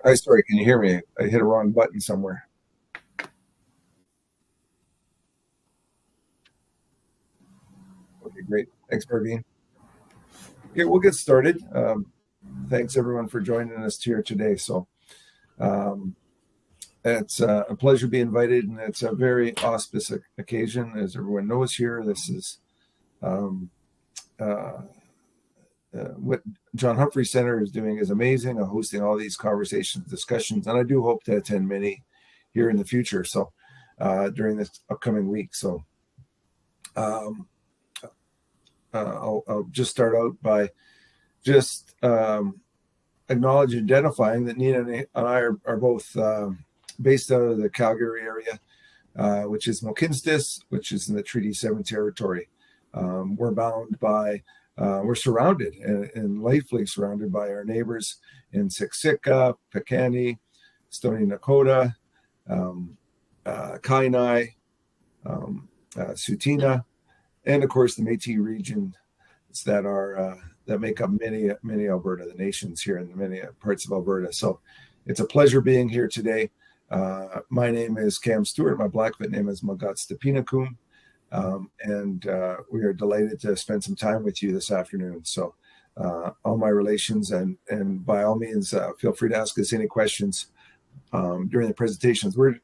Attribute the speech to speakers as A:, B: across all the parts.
A: Sorry, can you hear me? I hit a wrong button somewhere. Okay, great. Thanks, Praveen. Okay, we'll get started. Thanks everyone for joining us here today. So um, it's a pleasure to be invited, and it's a very auspicious occasion. As everyone knows here, this is um, uh, what John Humphrey Center is doing is amazing, hosting all these conversations, discussions, and I do hope to attend many here in the future. So during this upcoming week. So um, I'll just start out by just acknowledge and identifying that Nina and I are both based out of the Calgary area, which is Mikostahpinukum, which is in the Treaty 7 territory. We're bound by, we're surrounded and lightly surrounded by our neighbors in Siksika, Piikani, Stoney Nakoda, Kainai, Tsuut'ina, and of course the Métis region that are that make up many Alberta, the nations here in the many parts of Alberta. So it's a pleasure being here today. My name is Cam Stewart. My Blackfoot name is Mikostahpinukum, and we are delighted to spend some time with you this afternoon. So all my relations, and by all means, feel free to ask us any questions during the presentations. We've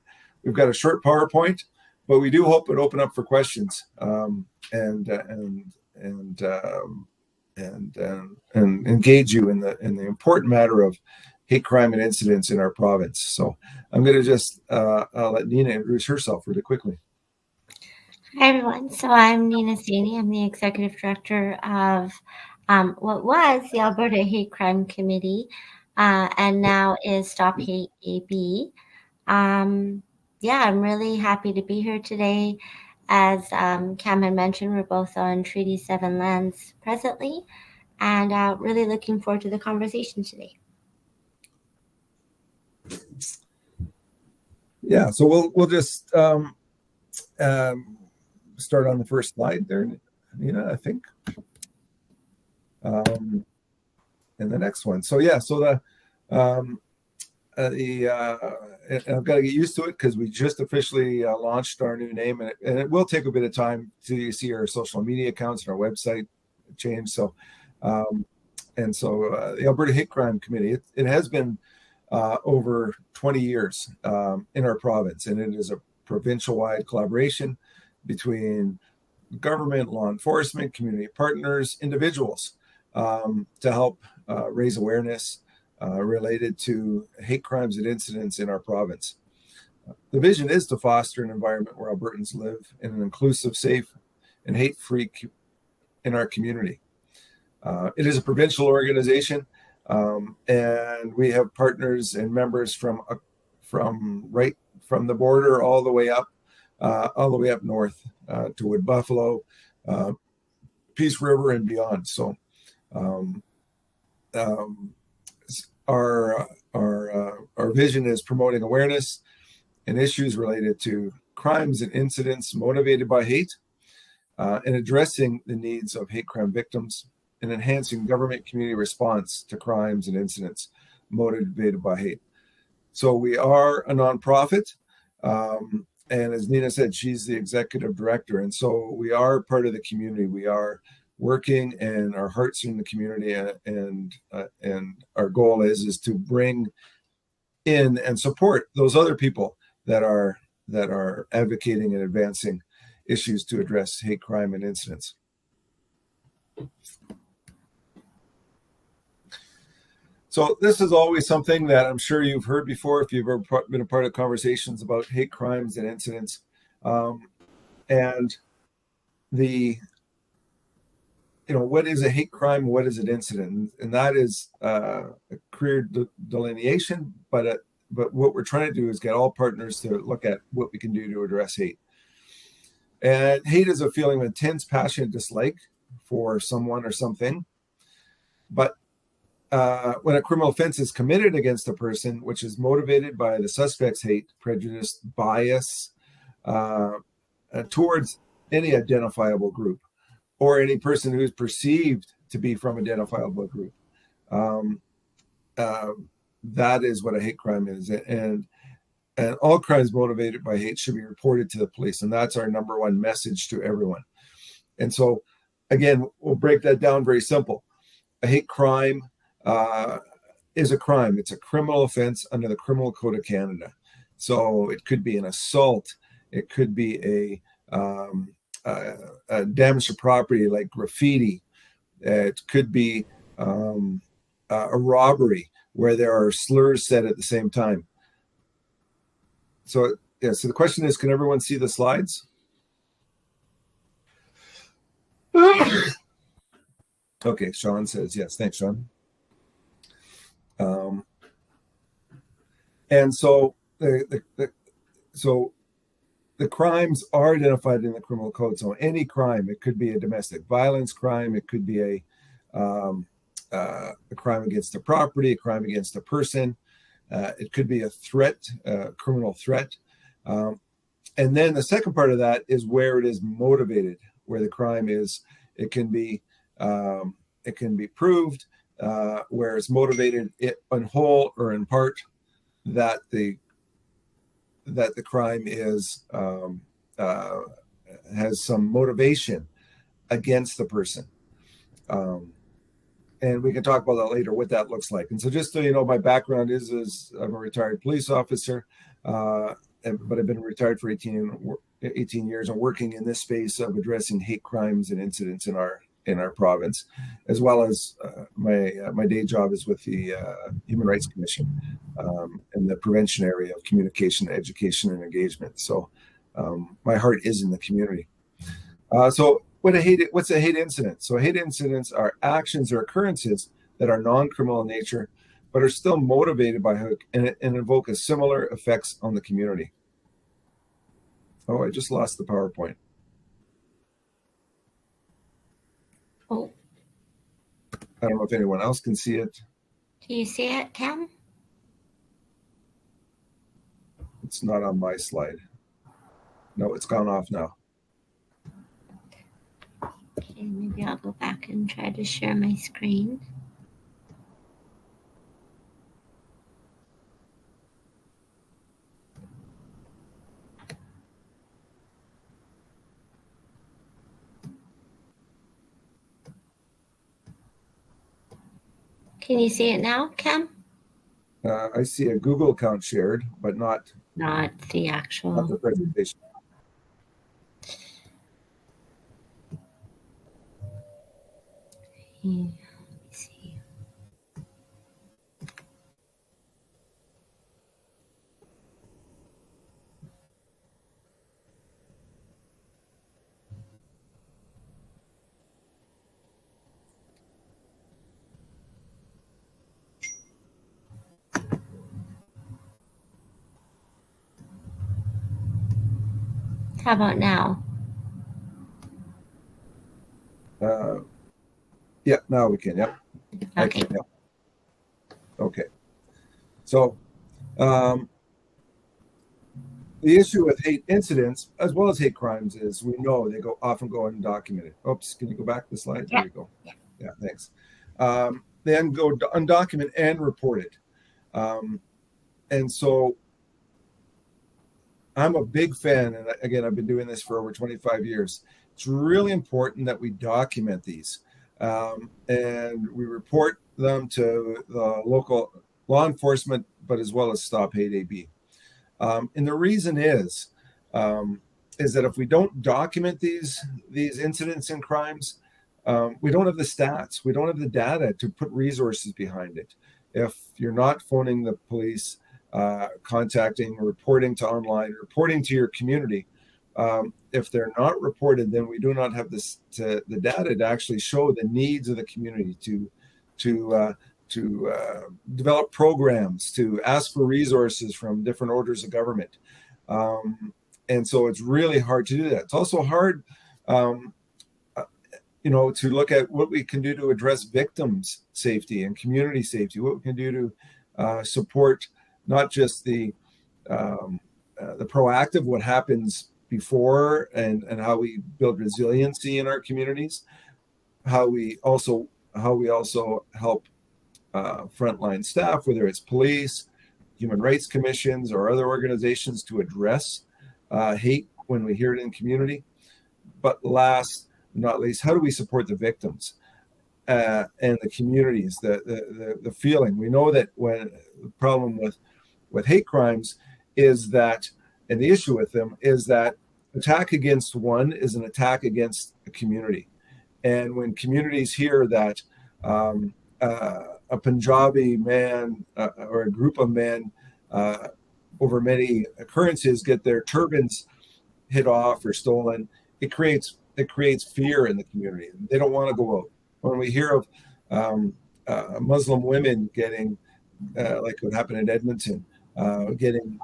A: got a short PowerPoint, but we do hope it open up for questions and engage you in the important matter of hate crime and incidents in our province. So I'm going to just let Nina introduce herself really quickly.
B: Hi, everyone. So I'm Nina Saini. I'm the Executive Director of what was the Alberta Hate Crime Committee and now is StopHateAB. Yeah, I'm really happy to be here today. As Cam had mentioned, we're both on Treaty 7 lands presently, and really looking forward to the conversation today.
A: Yeah, so we'll just start on the first slide there, Nina, I think, and the next one. So yeah, so I've got to get used to it because we just officially launched our new name, and it will take a bit of time to see our social media accounts and our website change. So, the Alberta Hate Crime Committee, it has been over 20 years in our province, and it is a provincial-wide collaboration between government, law enforcement, community partners, individuals to help raise awareness related to hate crimes and incidents in our province. The vision is to foster an environment where Albertans live in an inclusive, safe, and hate-free in our community. It is a provincial organization, and we have partners and members from right from the border all the way up north to Wood Buffalo, Peace River, and beyond. So. Our vision is promoting awareness and issues related to crimes and incidents motivated by hate, and addressing the needs of hate crime victims, and enhancing government community response to crimes and incidents motivated by hate. So we are a nonprofit, and as Nina said, she's the executive director, and so we are part of the community. We are working, and our hearts are in the community, and our goal is to bring in and support those other people that are advocating and advancing issues to address hate crime and incidents. So this is always something that I'm sure you've heard before if you've ever been a part of conversations about hate crimes and incidents, and what is a hate crime? What is an incident? And that is a clear delineation. But what we're trying to do is get all partners to look at what we can do to address hate. And hate is a feeling of intense, passionate dislike for someone or something. But when a criminal offense is committed against a person, which is motivated by the suspect's hate, prejudice, bias towards any identifiable group, or any person who is perceived to be from identifiable group, that is what a hate crime is. And all crimes motivated by hate should be reported to the police. And that's our number one message to everyone. And so, again, we'll break that down very simple. A hate crime is a crime. It's a criminal offense under the Criminal Code of Canada. So it could be an assault. It could be a damage to property like graffiti. It could be a robbery where there are slurs said at the same time. So, yeah, so the question is, can everyone see the slides? Okay, Sean says yes. Thanks, Sean. And so the crimes are identified in the criminal code. So any crime, it could be a domestic violence crime, it could be a crime against the property, a crime against a person, it could be a threat, a criminal threat. And then the second part of that is where it is motivated, where the crime is. It can be proved where it's motivated in whole or in part that the crime is has some motivation against the person. And we can talk about that later, what that looks like. And so just so you know, my background is I'm a retired police officer, but I've been retired for 18 years and working in this space of addressing hate crimes and incidents in our province, as well as my day job is with the Human Rights Commission in the prevention area of communication, education, and engagement. So my heart is in the community. So what's a hate incident? So hate incidents are actions or occurrences that are non-criminal in nature, but are still motivated by hate and invoke a similar effects on the community. Oh, I just lost the PowerPoint.
B: Oh.
A: I don't know if anyone else can see it.
B: Do you see it, Cam?
A: It's not on my slide. No, it's gone off now.
B: Okay, maybe I'll go back and try to share my screen. Can you see it now, Cam?
A: I see a Google account shared, but not
B: the actual.
A: Not the presentation.
B: Let me see. How about now?
A: Yeah, now we can. Yep.
B: Okay.
A: Yep. Okay. So the issue with hate incidents, as well as hate crimes, is we know they often go undocumented. Oops, can you go back the slide?
B: Yeah.
A: There you go. Yeah, thanks. They then go undocumented and reported. And so I'm a big fan, and again, I've been doing this for over 25 years. It's really important that we document these, and we report them to the local law enforcement, but as well as StopHateAB. And the reason is that if we don't document these incidents and crimes, we don't have the stats, we don't have the data to put resources behind it. If you're not phoning the police, contacting, reporting to online, reporting to your community, if they're not reported, then we do not have the data to actually show the needs of the community to develop programs, to ask for resources from different orders of government. And so it's really hard to do that. It's also hard, to look at what we can do to address victims' safety and community safety, what we can do to support not just the proactive, what happens before, and how we build resiliency in our communities, how we also help frontline staff, whether it's police, human rights commissions, or other organizations to address hate when we hear it in community. But last but not least, how do we support the victims and the communities, the feeling? We know that when the problem with hate crimes is that, and the issue with them is that attack against one is an attack against a community. And when communities hear that a Punjabi man or a group of men over many occurrences get their turbans hit off or stolen, it creates fear in the community. They don't want to go out. When we hear of Muslim women getting, like what happened in Edmonton, getting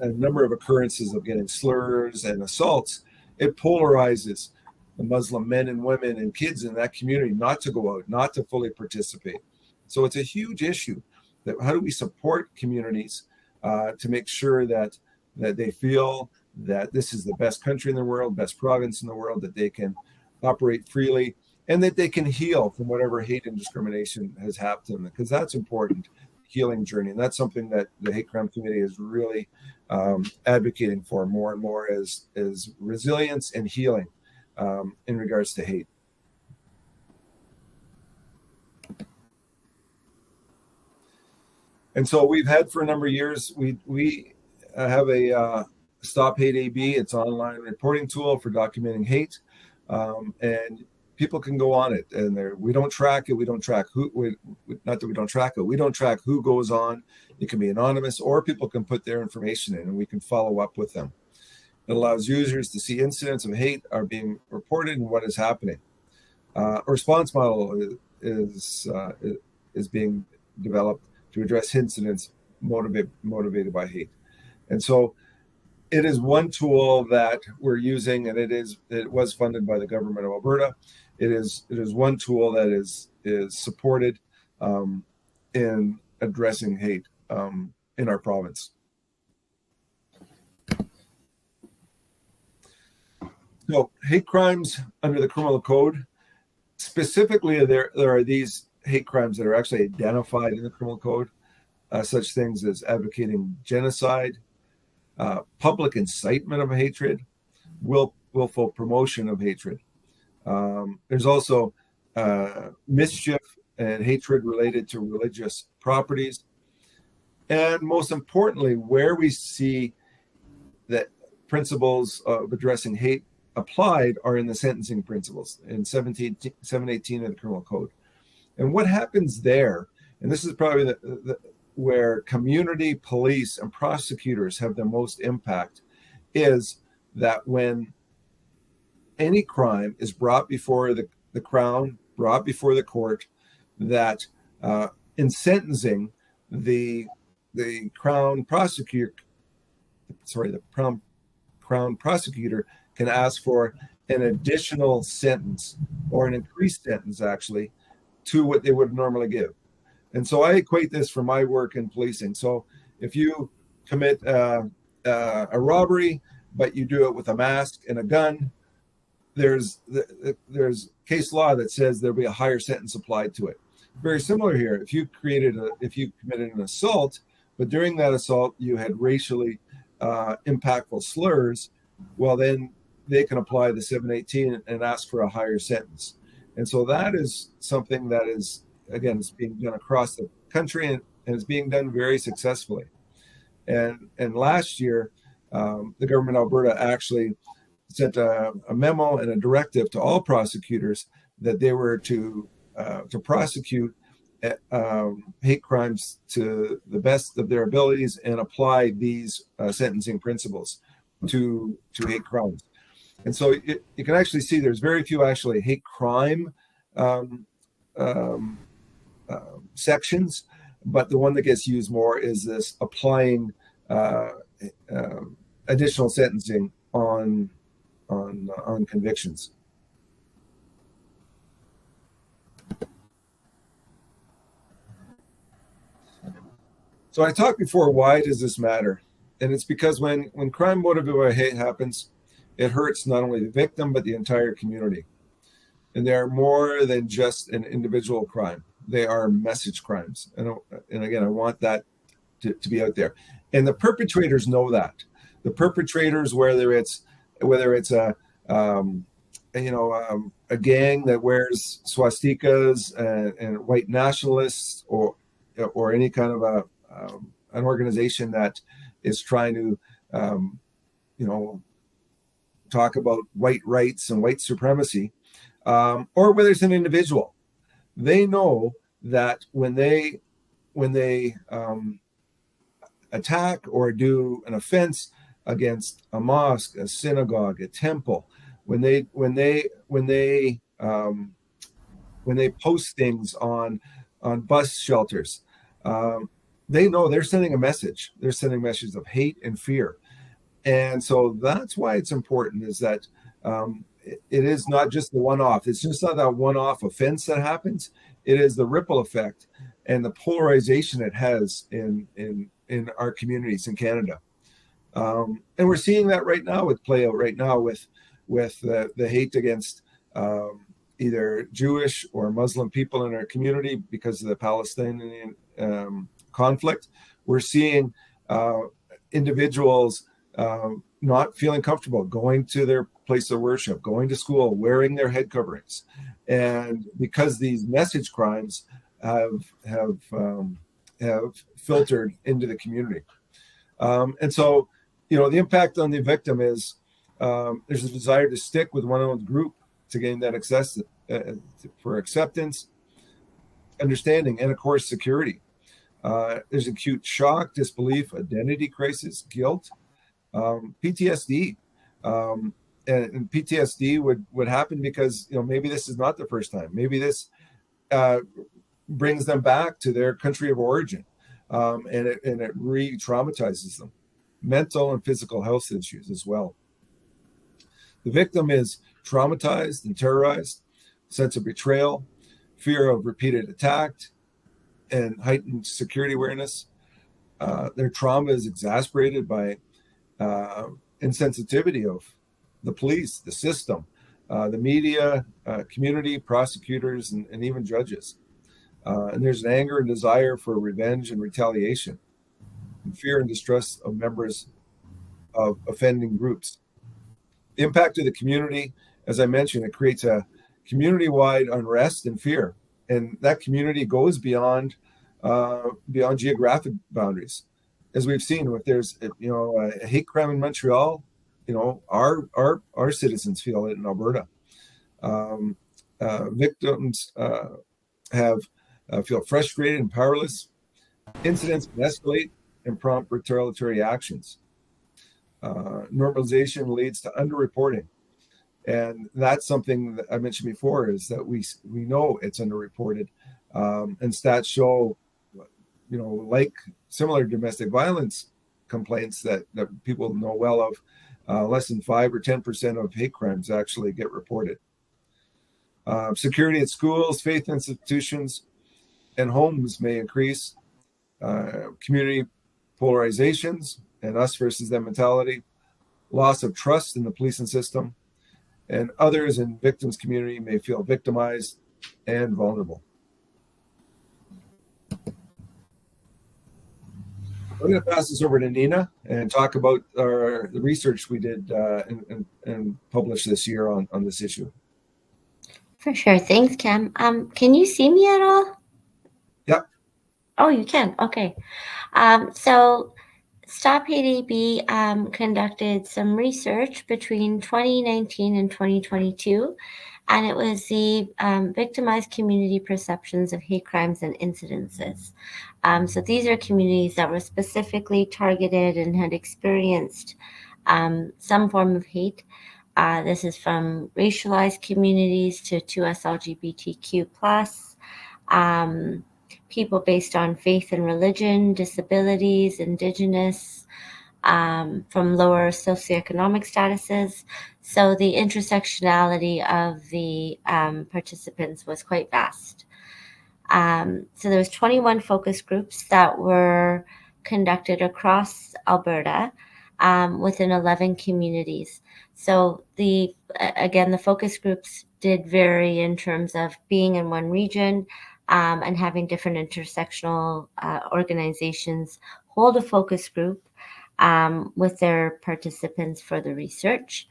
A: a number of occurrences of getting slurs and assaults, it polarizes the Muslim men and women and kids in that community not to go out, not to fully participate. So it's a huge issue. That how do we support communities to make sure that they feel that this is the best country in the world, best province in the world, that they can operate freely, and that they can heal from whatever hate and discrimination has happened to them, because that's important, healing journey. And that's something that the Hate Crime Committee is really advocating for more and more, is resilience and healing in regards to hate. And so we've had for a number of years, we have a StopHateAB. It's an online reporting tool for documenting hate, and people can go on it. And we don't track it. We don't track who. Not that we don't track it. We don't track who goes on. It can be anonymous, or people can put their information in, and we can follow up with them. It allows users to see incidents of hate are being reported and what is happening. A response model is being developed to address incidents motivated by hate. And so it is one tool that we're using, and it was funded by the government of Alberta. It is one tool that is supported in addressing hate in our province. So hate crimes under the criminal code, specifically there are these hate crimes that are actually identified in the criminal code, such things as advocating genocide, public incitement of hatred, willful promotion of hatred. There's also mischief and hatred related to religious properties. And most importantly, where we see that principles of addressing hate applied are in the sentencing principles in 718 of the criminal code. And what happens there, and this is probably where community police and prosecutors have the most impact, is that when any crime is brought before the Crown, brought before the court, that in sentencing, the Crown prosecutor can ask for an additional sentence, or an increased sentence actually, to what they would normally give. And so I equate this from my work in policing. So if you commit a robbery, but you do it with a mask and a gun, there's case law that says there'll be a higher sentence applied to it. Very similar here. If you committed an assault, but during that assault you had racially impactful slurs, well, then they can apply the 718 and ask for a higher sentence. And so that is something that is, again, it's being done across the country, and it's being done very successfully. And last year, the government of Alberta actually sent a memo and a directive to all prosecutors that they were to prosecute hate crimes to the best of their abilities and apply these sentencing principles to hate crimes. And so you can actually see there's very few actually hate crime sections, but the one that gets used more is this applying additional sentencing on convictions. So I talked before, why does this matter? And it's because when crime motivated by hate happens, it hurts not only the victim, but the entire community. and they are more than just an individual crime. They are message crimes. And again, I want that to be out there. And the perpetrators know that. The perpetrators, whether it's a a gang that wears swastikas and white nationalists, or any kind of an organization that is trying to talk about white rights and white supremacy, or whether it's an individual, they know that when they attack or do an offense against a mosque, a synagogue, a temple, when they post things on bus shelters, they know they're sending a message. They're sending messages of hate and fear. And so that's why it's important, is that it is not just the one-off. It's just not that one-off offense that happens. It is the ripple effect and the polarization it has in our communities in Canada. And we're seeing that right now play out right now with the hate against either Jewish or Muslim people in our community because of the Palestinian conflict. We're seeing individuals not feeling comfortable going to their place of worship, going to school, wearing their head coverings, and because these message crimes have filtered into the community, and so the impact on the victim is there's a desire to stick with one own group to gain that access for acceptance, understanding, and of course security. There's acute shock, disbelief, identity crisis, guilt, PTSD, and PTSD would happen because maybe this is not the first time. Maybe this brings them back to their country of origin, and it re-traumatizes them. Mental and physical health issues as well. The victim is traumatized and terrorized, sense of betrayal, fear of repeated attack, and heightened security awareness. Their trauma is exacerbated by insensitivity of the police, the system, the media, community, prosecutors, and even judges. And there's an anger and desire for revenge and retaliation, and fear and distrust of members of offending groups. The impact of the community, as I mentioned, it creates a community-wide unrest and fear, and that community goes beyond geographic boundaries. As we've seen, if there's a hate crime in Montreal, our citizens feel it in Alberta. Victims feel frustrated and powerless. Incidents can escalate and prompt retaliatory actions. Normalization leads to underreporting, and that's something that I mentioned before, is that we know it's underreported, and stats show, like similar domestic violence complaints that people know well of, less than 5 or 10% of hate crimes actually get reported. Security at schools, faith institutions, and homes may increase. Community polarizations and us versus them mentality, loss of trust in the policing system, and others in victims' community may feel victimized and vulnerable. I'm going to pass this over to Nina and talk about the research we did and published this year on this issue.
B: For sure. Thanks, Cam. Can you see me at all?
A: Yep.
B: Oh, you can. Okay. So StopHateAB conducted some research between 2019 and 2022, and it was the victimized community perceptions of hate crimes and incidences. So these are communities that were specifically targeted and had experienced some form of hate. This is from racialized communities to 2S LGBTQ+, people based on faith and religion, disabilities, Indigenous, from lower socioeconomic statuses. So the intersectionality of the participants was quite vast. So there was 21 focus groups that were conducted across Alberta within 11 communities. So the focus groups did vary in terms of being in one region and having different intersectional organizations hold a focus group with their participants for the research.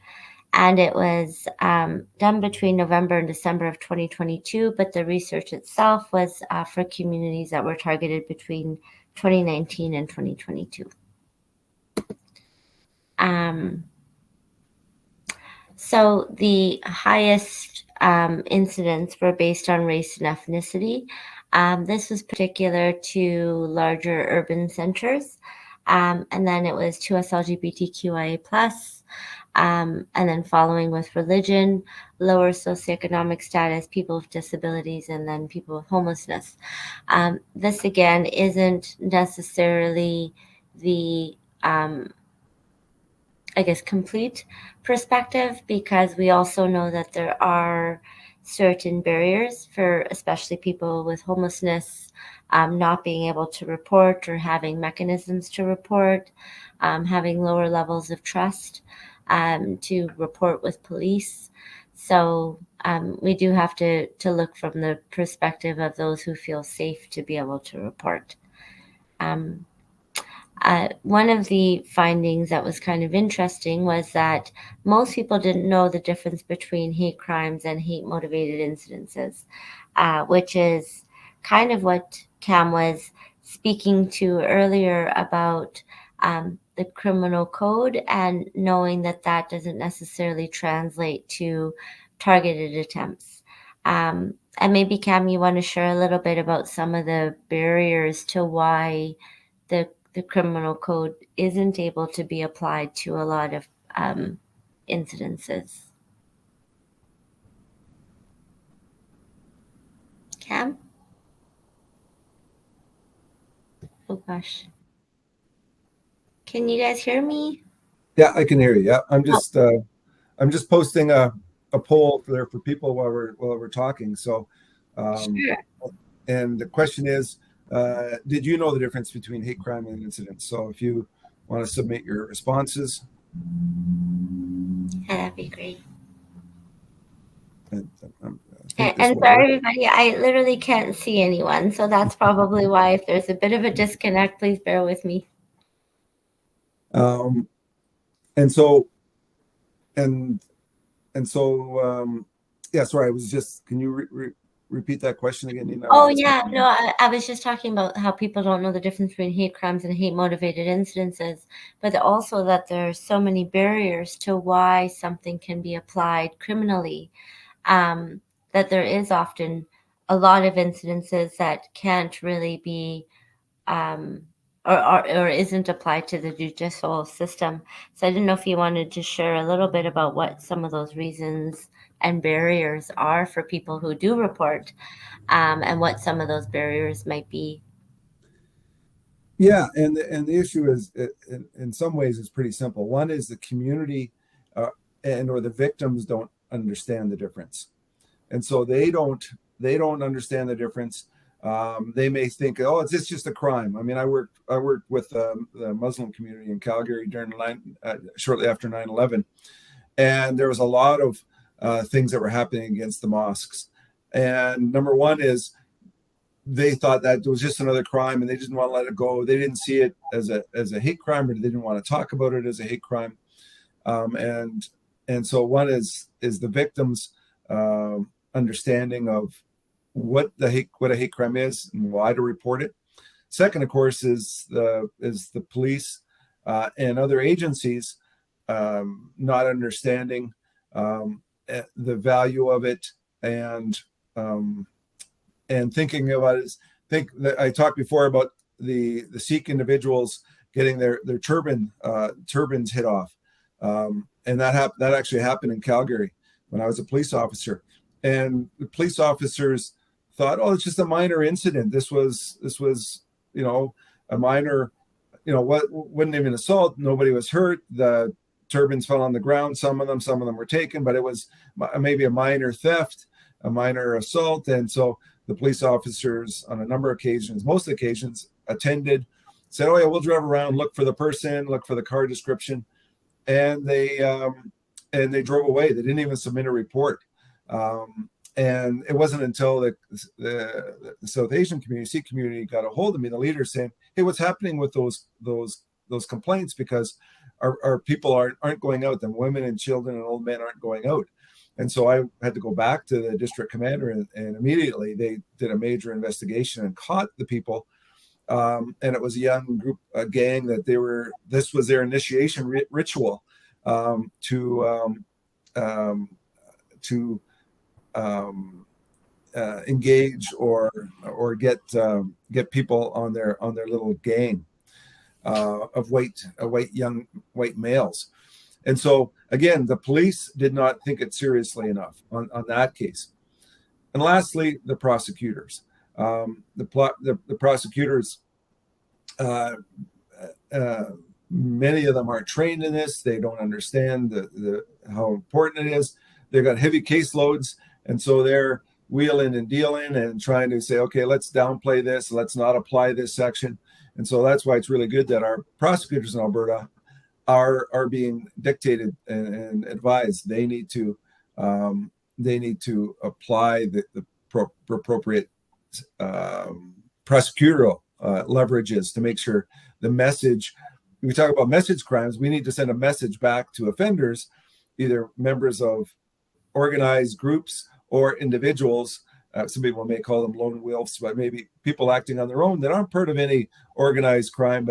B: And it was done between November and December of 2022, but the research itself was for communities that were targeted between 2019 and 2022. So the highest incidents were based on race and ethnicity. This was particular to larger urban centers. And then it was 2S LGBTQIA+, and then following with religion, lower socioeconomic status, people with disabilities, and then people with homelessness. This, again, isn't necessarily the complete perspective, because we also know that there are certain barriers for especially people with homelessness not being able to report or having mechanisms to report, having lower levels of trust to report with police. So we do have to look from the perspective of those who feel safe to be able to report. One of the findings that was kind of interesting was that most people didn't know the difference between hate crimes and hate-motivated incidences, which is kind of what Cam was speaking to earlier about the criminal code, and knowing that that doesn't necessarily translate to targeted attempts. And maybe, Cam, you want to share a little bit about some of the barriers to why the criminal code isn't able to be applied to a lot of incidences. Cam? Oh gosh. Can you guys hear me?
A: Yeah, I can hear you. Yeah, I'm just posting a poll there for people while we're talking. So,
B: Sure.
A: And the question is, did you know the difference between hate crime and incidents? So if you want to submit your responses.
B: Yeah, that'd be great.
A: And
B: sorry, everybody, I literally can't see anyone. So that's probably why, if there's a bit of a disconnect, please bear with me.
A: Yeah, sorry, I was just, can you repeat that question again, Nina?
B: Oh, yeah. No, I was just talking about how people don't know the difference between hate crimes and hate-motivated incidences, but also that there are so many barriers to why something can be applied criminally, that there is often a lot of incidences that can't really be or isn't applied to the judicial system. So I didn't know if you wanted to share a little bit about what some of those reasons and barriers are for people who do report, and what some of those barriers might be.
A: Yeah, and the issue is, in some ways, it's pretty simple. One is the community or the victims don't understand the difference, and so they don't understand the difference. They may think, oh, it's just a crime. I mean, I worked with the Muslim community in Calgary during shortly after 9/11, and there was a lot of things that were happening against the mosques. And number one is, they thought that it was just another crime, and they didn't want to let it go. They didn't see it as a hate crime, or they didn't want to talk about it as a hate crime. And so one is the victim's understanding of what a hate crime is and why to report it. Second, of course, is the police and other agencies not understanding the value of it, and thinking about it. I talked before about the Sikh individuals getting their turbans hit off, and that actually happened in Calgary when I was a police officer. And the police officers thought, oh, it's just a minor incident. This was a minor, wasn't even assault. Nobody was hurt. The turbans fell on the ground. Some of them were taken, but it was maybe a minor theft, a minor assault. And so the police officers, on a number of occasions, most occasions, attended, said, oh yeah, we'll drive around, look for the person, look for the car description. And they drove away. They didn't even submit a report. And it wasn't until the South Asian community, Sikh community, got a hold of me, the leader, saying, "Hey, what's happening with those complaints? Because our people aren't going out. The women and children and old men aren't going out." And so I had to go back to the district commander, and immediately they did a major investigation and caught the people. And it was a young group, a gang that this was their initiation ritual to engage or get people on their little gang of white males. And so again, the police did not think it seriously enough on that case. And lastly, the prosecutors. The prosecutors, many of them aren't trained in this. They don't understand how important it is. They've got heavy caseloads, and so they're wheeling and dealing and trying to say, okay, let's downplay this, let's not apply this section. And so that's why it's really good that our prosecutors in Alberta are being dictated and advised they need to apply the appropriate prosecutorial leverages to make sure the message. We talk about message crimes. We need to send a message back to offenders, either members of organized groups or individuals. Some people may call them lone wolves, but maybe people acting on their own that aren't part of any organized crime,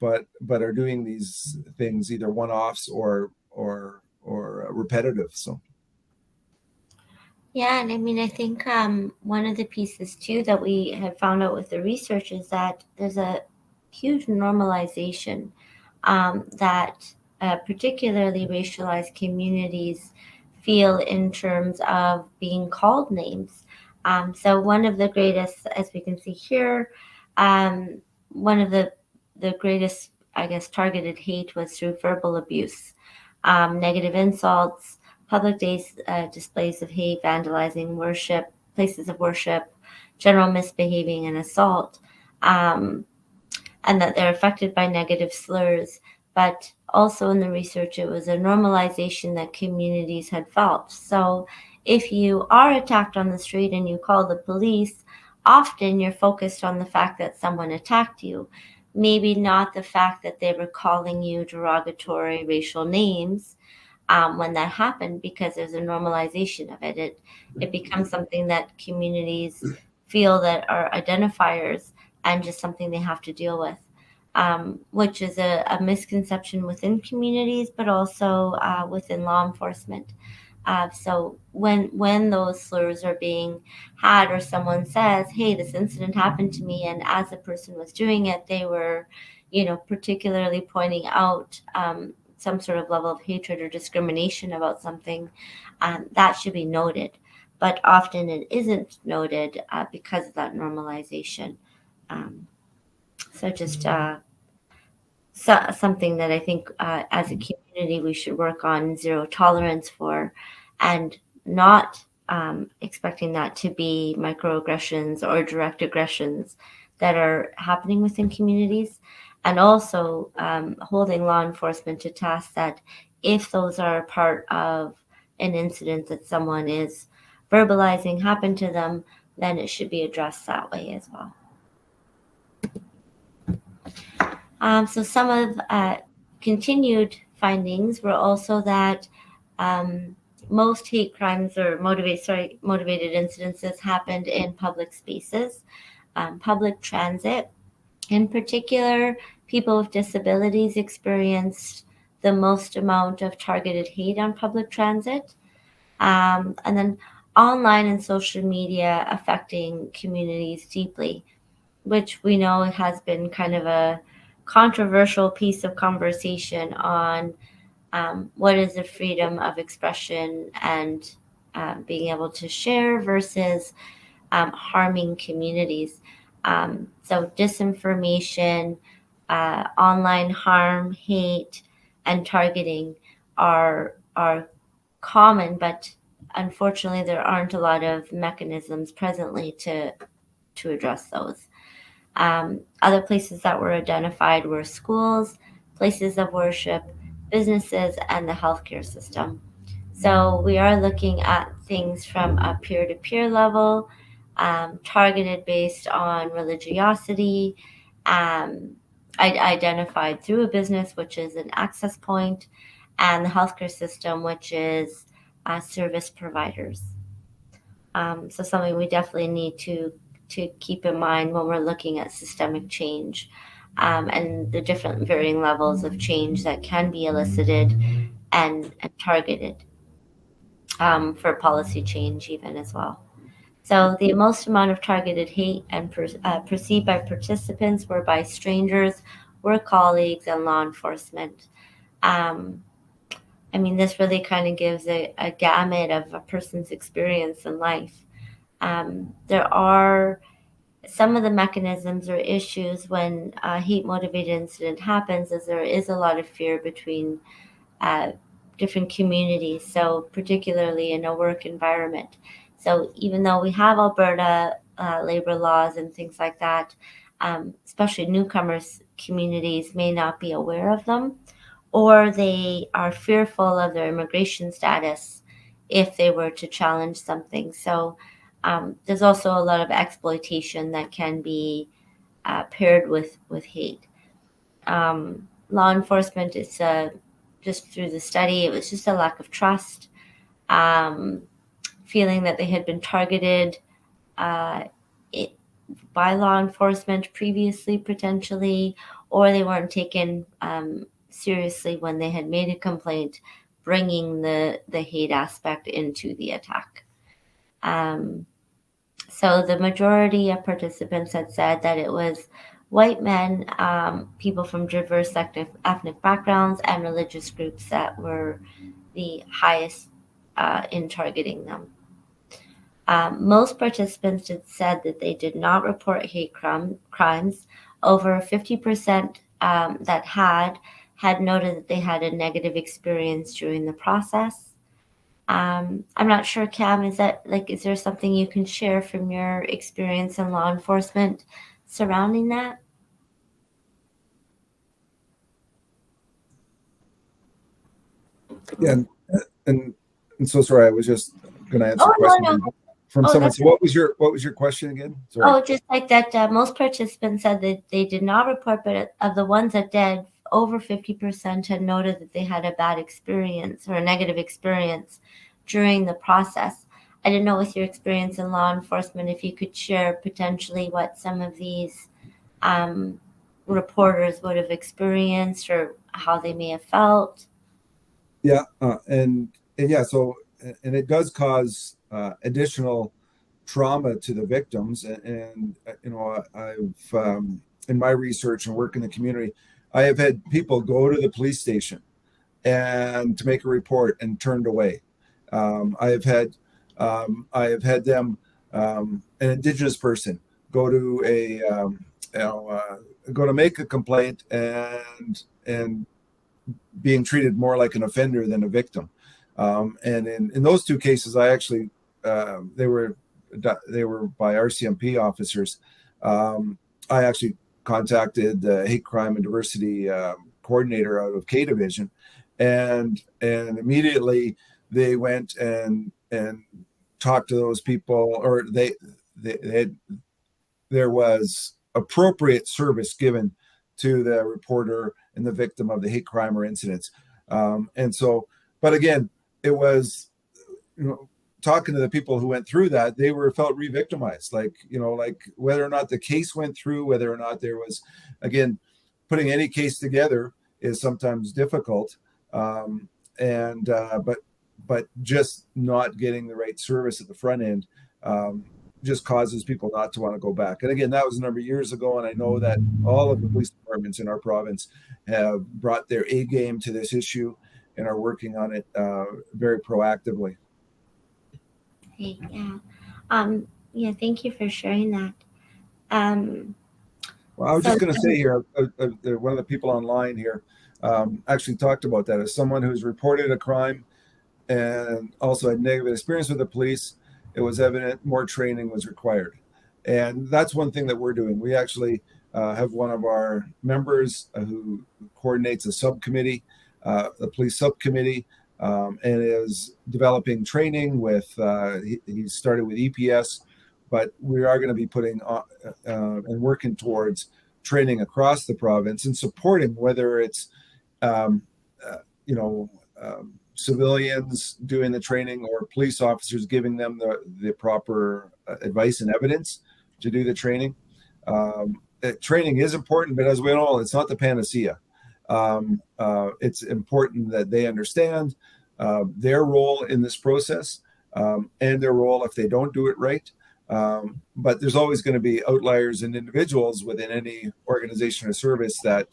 A: but are doing these things either one-offs or repetitive. So.
B: Yeah, and I mean, I think one of the pieces too that we have found out with the research is that there's a huge normalization that particularly racialized communities feel in terms of being called names. So one of the greatest, as we can see here, one of the greatest, I guess, targeted hate was through verbal abuse, negative insults, public displays of hate, vandalizing worship, places of worship, general misbehaving and assault, and that they're affected by negative slurs. But also in the research, it was a normalization that communities had felt. So if you are attacked on the street and you call the police, often you're focused on the fact that someone attacked you, maybe not the fact that they were calling you derogatory racial names when that happened, because there's a normalization of it. It becomes something that communities feel that are identifiers and just something they have to deal with. Which is a misconception within communities, but also within law enforcement. So when those slurs are being had, or someone says, "Hey, this incident happened to me," and as the person was doing it, they were, particularly pointing out some sort of level of hatred or discrimination about something, that should be noted. But often it isn't noted because of that normalization. So just something that I think as a community we should work on zero tolerance for, and not expecting that to be microaggressions or direct aggressions that are happening within communities, and also holding law enforcement to task that if those are part of an incident that someone is verbalizing happened to them, then it should be addressed that way as well. So some of continued findings were also that most hate crimes or motivated incidences happened in public spaces, public transit. In particular, people with disabilities experienced the most amount of targeted hate on public transit. And then online and social media affecting communities deeply, which we know has been kind of a controversial piece of conversation on what is the freedom of expression and being able to share versus harming communities. So disinformation, online harm, hate, and targeting are common, but unfortunately there aren't a lot of mechanisms presently to address those. Other places that were identified were schools, places of worship, businesses, and the healthcare system. So we are looking at things from a peer-to-peer level, targeted based on religiosity, identified through a business, which is an access point, and the healthcare system, which is service providers. So something we definitely need to keep in mind when we're looking at systemic change, and the different varying levels of change that can be elicited and targeted for policy change even as well. So the most amount of targeted hate and perceived by participants were by strangers, work colleagues, and law enforcement. I mean, this really kind of gives a gamut of a person's experience in life. There are some of the mechanisms or issues when a hate-motivated incident happens, is there is a lot of fear between different communities, so particularly in a work environment. So even though we have Alberta labor laws and things like that, especially newcomers communities may not be aware of them, or they are fearful of their immigration status if they were to challenge something. So there's also a lot of exploitation that can be paired with hate. Law enforcement is just through the study, it was just a lack of trust, feeling that they had been targeted by law enforcement previously, potentially, or they weren't taken seriously when they had made a complaint, bringing the hate aspect into the attack. So the majority of participants had said that it was white men, people from diverse ethnic backgrounds and religious groups that were the highest in targeting them. Most participants had said that they did not report hate crimes. Over 50% that had noted that they had a negative experience during the process. I'm not sure, Cam, is there something you can share from your experience in law enforcement surrounding that?
A: Yeah, and so sorry, I was just going to answer a question from someone. So what was your question again? Sorry.
B: Oh, just like that, most participants said that they did not report, but of the ones that did, over 50% had noted that they had a bad experience or a negative experience during the process. I didn't know, with your experience in law enforcement, if you could share potentially what some of these reporters would have experienced or how they may have felt.
A: Yeah, and yeah, so and it does cause additional trauma to the victims, and you know, I've in my research and work in the community, I have had people go to the police station and to make a report and turned away. I have had them, an Indigenous person, go to go to make a complaint and being treated more like an offender than a victim. And in those two cases, I actually they were by RCMP officers. I actually contacted the hate crime and diversity coordinator out of K Division, and immediately they went and talked to those people, or there was appropriate service given to the reporter and the victim of the hate crime or incidents. And so, but again, it was, you know, talking to the people who went through that, they felt re-victimized, like whether or not the case went through, whether or not there was, again, putting any case together is sometimes difficult. But just not getting the right service at the front end just causes people not to want to go back. And again, that was a number of years ago, and I know that all of the police departments in our province have brought their A game to this issue and are working on it very proactively.
B: Okay, yeah. Thank you for sharing that.
A: Well, I was just going to say here, one of the people online here actually talked about that as someone who's reported a crime and also had negative experience with the police. It was evident more training was required. And that's one thing that we're doing. We actually have one of our members who coordinates a subcommittee, the police subcommittee, and is developing training with, he started with EPS, but we are going to be putting and working towards training across the province and supporting, whether it's, um, you know, civilians doing the training or police officers giving them the proper advice and evidence to do the training. Training is important, but as we know, it's not the panacea. It's important that they understand their role in this process, and their role if they don't do it right. But there's always going to be outliers and individuals within any organization or service that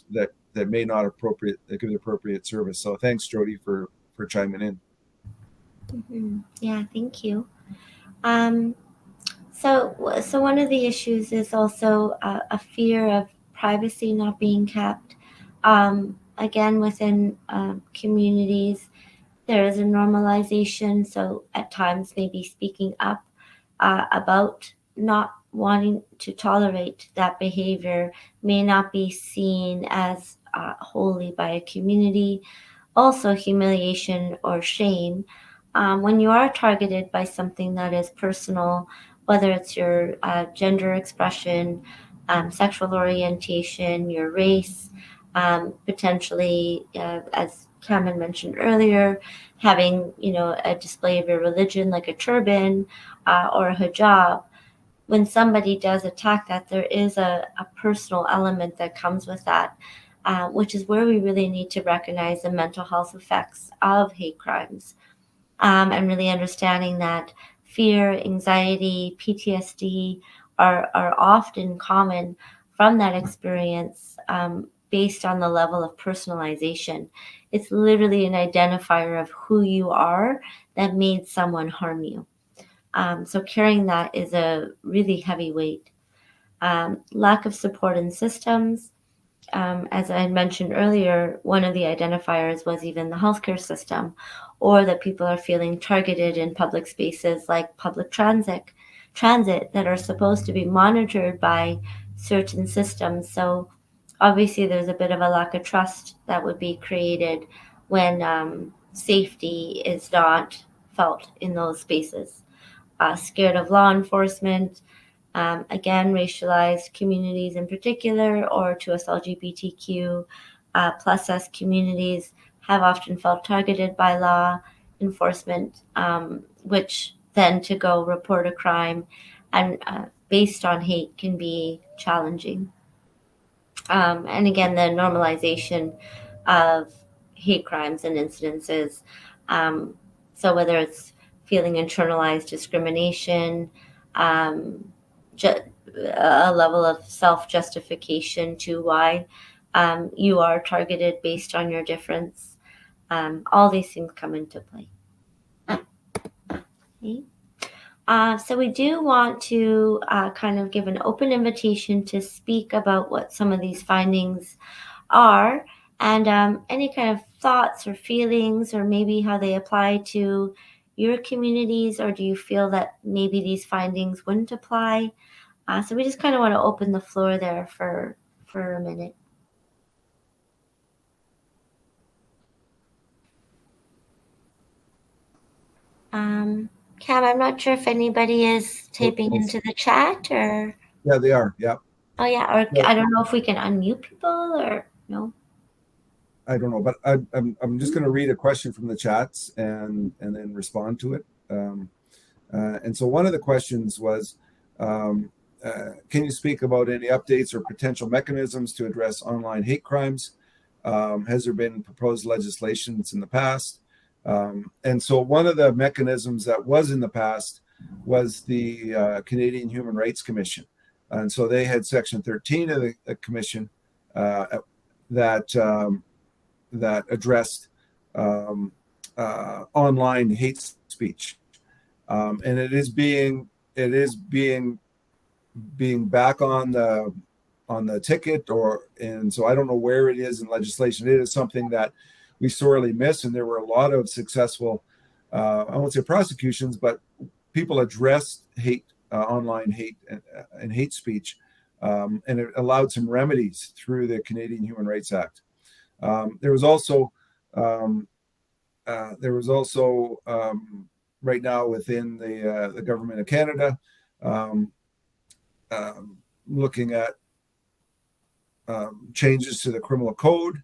A: may not give the appropriate service. So thanks, Jody, for chiming in.
B: Mm-hmm. Yeah, thank you. So one of the issues is also a fear of privacy not being kept. Again, within communities, there is a normalization. So at times, maybe speaking up about not wanting to tolerate that behavior may not be seen as wholly by a community. Also, humiliation or shame. When you are targeted by something that is personal, whether it's your gender expression, sexual orientation, your race, potentially, as Cameron mentioned earlier, having a display of your religion like a turban or a hijab. When somebody does attack that, there is a personal element that comes with that, which is where we really need to recognize the mental health effects of hate crimes, and really understanding that fear, anxiety, PTSD are often common from that experience, based on the level of personalization. It's literally an identifier of who you are that made someone harm you. So carrying that is a really heavy weight. Lack of support in systems. As I had mentioned earlier, one of the identifiers was even the healthcare system, or that people are feeling targeted in public spaces like public transit that are supposed to be monitored by certain systems. So obviously there's a bit of a lack of trust that would be created when safety is not felt in those spaces. Scared of law enforcement, again, racialized communities in particular, or to us LGBTQ plus us communities, have often felt targeted by law enforcement, which then to go report a crime and based on hate can be challenging. And again, the normalization of hate crimes and incidences. So whether it's feeling internalized discrimination, um, a level of self-justification to why you are targeted based on your difference. All these things come into play. Okay. So we do want to kind of give an open invitation to speak about what some of these findings are, and any kind of thoughts or feelings, or maybe how they apply to your communities, or do you feel that maybe these findings wouldn't apply? So we just kind of want to open the floor there for a minute. Cam, I'm not sure if anybody is typing into the chat or.
A: Yeah, they are. Yeah.
B: Oh yeah, or yeah. I don't know if we can unmute people or no.
A: I don't know, but I'm just going to read a question from the chats and then respond to it. And so one of the questions was, can you speak about any updates or potential mechanisms to address online hate crimes? Has there been proposed legislations in the past? And so one of the mechanisms that was in the past was the Canadian Human Rights Commission. And so they had Section 13 of the commission that addressed online hate speech. And it is being back on the ticket, and so I don't know where it is in legislation. It is something that we sorely miss, and there were a lot of successful, I won't say prosecutions, but people addressed hate, online hate and hate speech, and it allowed some remedies through the Canadian Human Rights Act. There was also there was also right now within the government of Canada um, looking at changes to the criminal code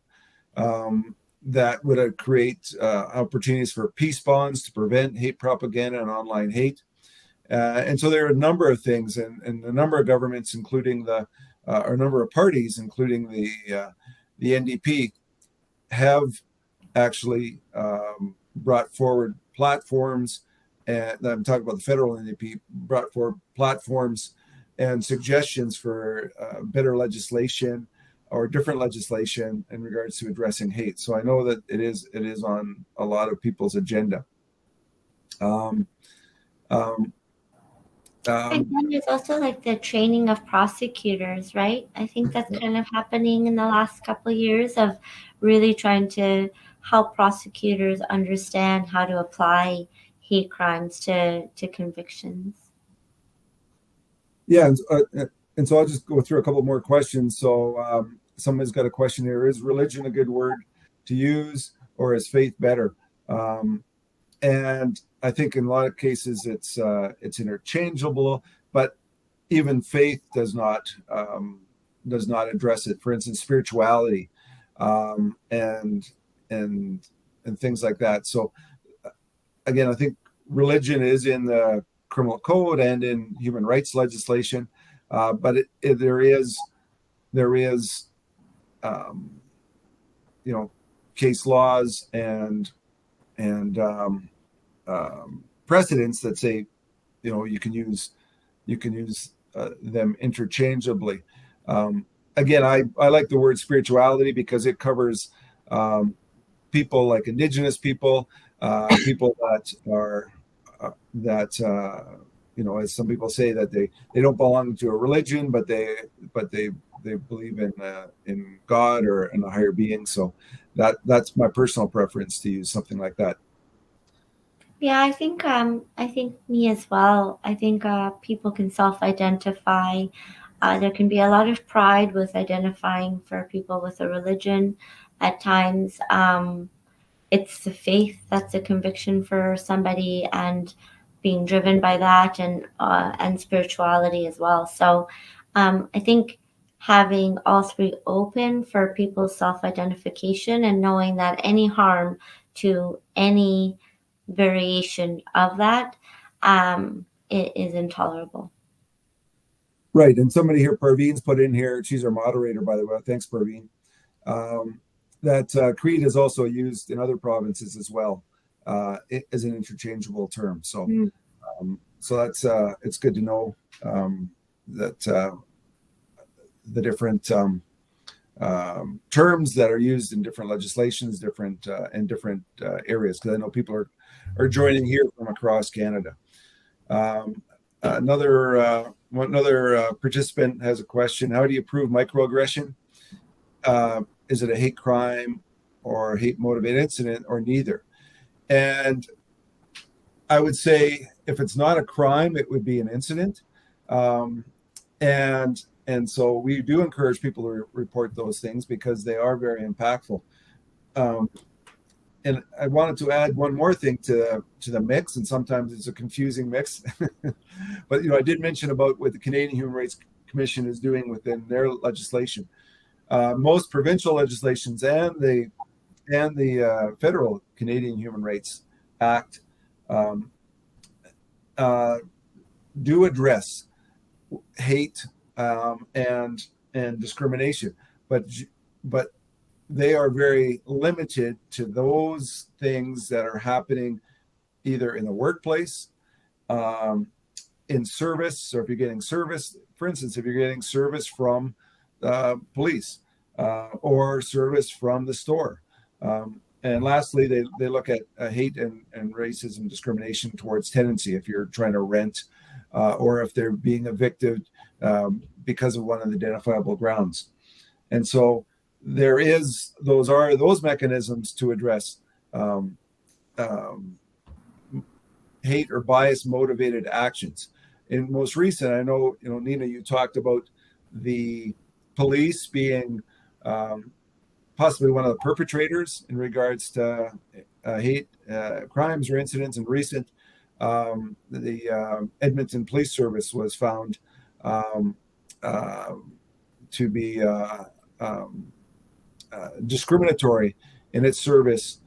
A: that would create opportunities for peace bonds to prevent hate propaganda and online hate. And so there are a number of things, and a number of governments, including or a number of parties, including the NDP, have actually brought forward platforms, and I'm talking about the federal NDP, brought forward platforms and suggestions for better legislation or different legislation in regards to addressing hate. So I know that it is on a lot of people's agenda.
B: And then there's also like the training of prosecutors, right? I think that's kind of happening in the last couple of years of really trying to help prosecutors understand how to apply hate crimes to convictions.
A: Yeah, and so I'll just go through a couple more questions. So somebody's got a question here: is religion a good word to use, or is faith better? And I think in a lot of cases it's interchangeable, but even faith does not address it. For instance, spirituality and things like that. So again, I think religion is in the criminal code and in human rights legislation, but there is case laws and precedents that say you can use them interchangeably. Again, I like the word spirituality because it covers people like Indigenous people, people that are as some people say, that they don't belong to a religion, but they believe in God or in a higher being. So that's my personal preference, to use something like that.
B: Yeah, I think me as well. I think people can self-identify. There can be a lot of pride with identifying for people with a religion. At times, it's the faith that's a conviction for somebody, and being driven by that, and spirituality as well. So I think having all three open for people's self-identification, and knowing that any harm to any variation of that it is intolerable.
A: Right. And somebody here, Parveen's put in here, she's our moderator, by the way. Thanks, Parveen. That creed is also used in other provinces as well as an interchangeable term. So, so that's it's good to know that the different terms that are used in different legislations, different areas. Because I know people are joining here from across Canada. Another participant has a question: how do you prove microaggression? Is it a hate crime or a hate motivated incident, or neither? And I would say if it's not a crime, it would be an incident. And so we do encourage people to report those things because they are very impactful. And I wanted to add one more thing to the mix, and sometimes it's a confusing mix. But I did mention about what the Canadian Human Rights Commission is doing within their legislation. Most provincial legislations and the federal Canadian Human Rights Act do address hate and discrimination, but they are very limited to those things that are happening either in the workplace, in service. So if you're getting service, for instance, if you're getting service from police or service from the store. And lastly, they look at hate and racism discrimination towards tenancy, if you're trying to rent or if they're being evicted because of one of the identifiable grounds. And so there is those mechanisms to address hate or bias motivated actions. In most recent, I know Nina, you talked about the police being possibly one of the perpetrators in regards to hate crimes or incidents in recent, the Edmonton Police Service was found to be discriminatory in its service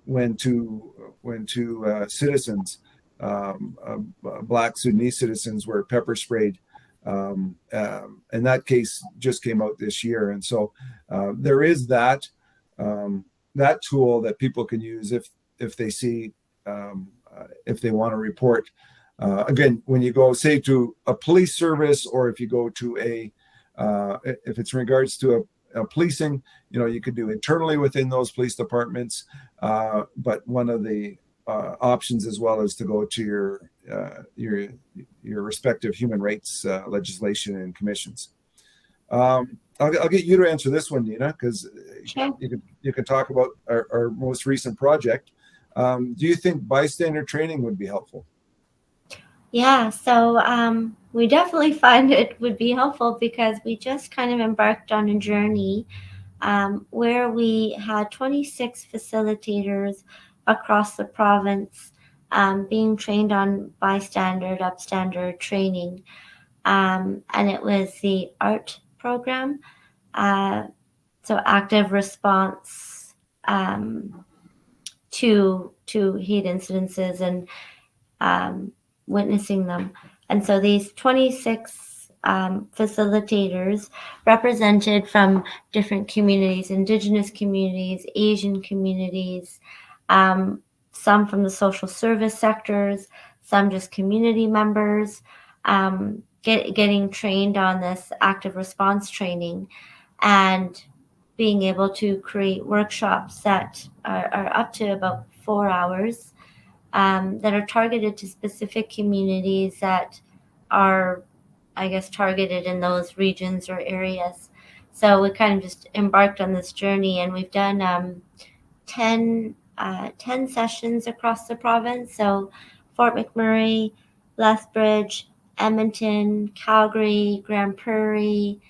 A: when two citizens, Black Sudanese citizens, were pepper sprayed. And that case just came out this year, and so there is that tool that people can use if they see if they want to report. Again, when you go, say, to a police service, or if you go to if it's in regards to a policing, you could do internally within those police departments. But one of the options as well is to go to your respective human rights legislation and commissions. I'll get you to answer this one, Nina, because
B: Sure.
A: you can talk about our most recent project. Do you think bystander training would be helpful?
B: Yeah, so we definitely find it would be helpful because we just kind of embarked on a journey where we had 26 facilitators across the province being trained on bystander, upstander training. And it was the ART program, so active response to hate incidences and witnessing them. And so these 26 facilitators represented from different communities, Indigenous communities, Asian communities, some from the social service sectors, some just community members, getting trained on this active response training and being able to create workshops that are up to about 4 hours that are targeted to specific communities that are, I guess, targeted in those regions or areas. So we kind of just embarked on this journey, and we've done 10 sessions across the province. So Fort McMurray, Lethbridge, Edmonton, Calgary, Grand Prairie,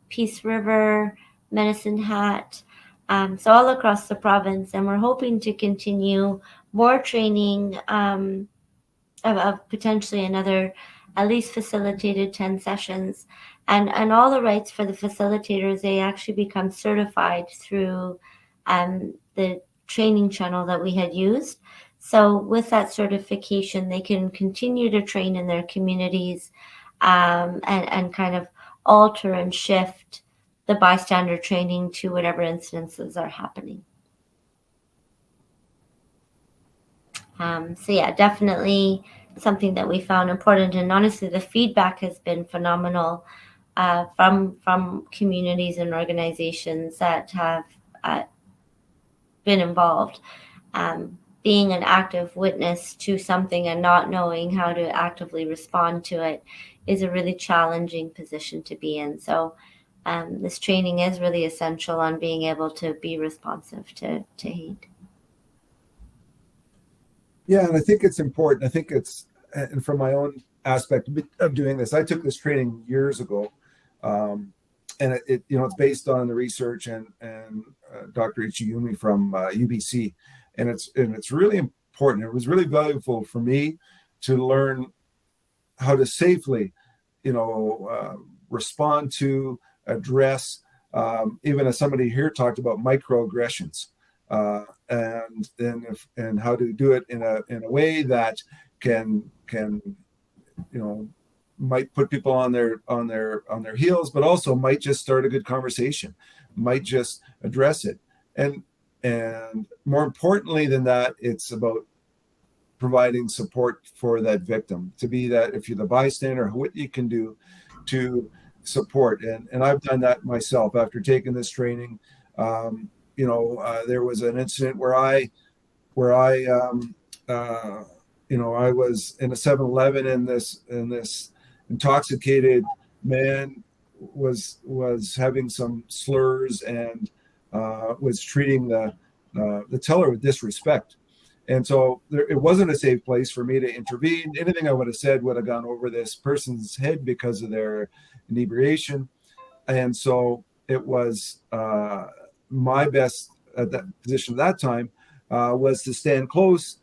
B: Peace River, Medicine Hat, so all across the province. And we're hoping to continue more training of potentially another at least facilitated 10 sessions. And all the rights for the facilitators, they actually become certified through the training channel that we had used. So with that certification, they can continue to train in their communities and kind of alter and shift the bystander training to whatever incidences are happening. So yeah, definitely something that we found important. And honestly, the feedback has been phenomenal from communities and organizations that have been involved. Being an active witness to something and not knowing how to actively respond to it is a really challenging position to be in. So this training is really essential on being able to be responsive to hate.
A: Yeah, and I think it's important. I think it's, and from my own aspect of doing this, I took this training years ago, and it it's based on the research and Dr. Ichiyumi from UBC, and it's really important. It was really valuable for me to learn how to safely, respond to, address, even as somebody here talked about, microaggressions, and how to do it in a way that can might put people on their heels, but also might just start a good conversation, might just address it, and more importantly than that, it's about providing support for that victim, to be that, if you're the bystander, what you can do to support. And I've done that myself after taking this training. There was an incident where I was in a 7-Eleven, and this intoxicated man was having some slurs and was treating the teller with disrespect. And so it wasn't a safe place for me to intervene. Anything I would have said would have gone over this person's head because of their inebriation. And so it was my best at that position at that time was to stand close,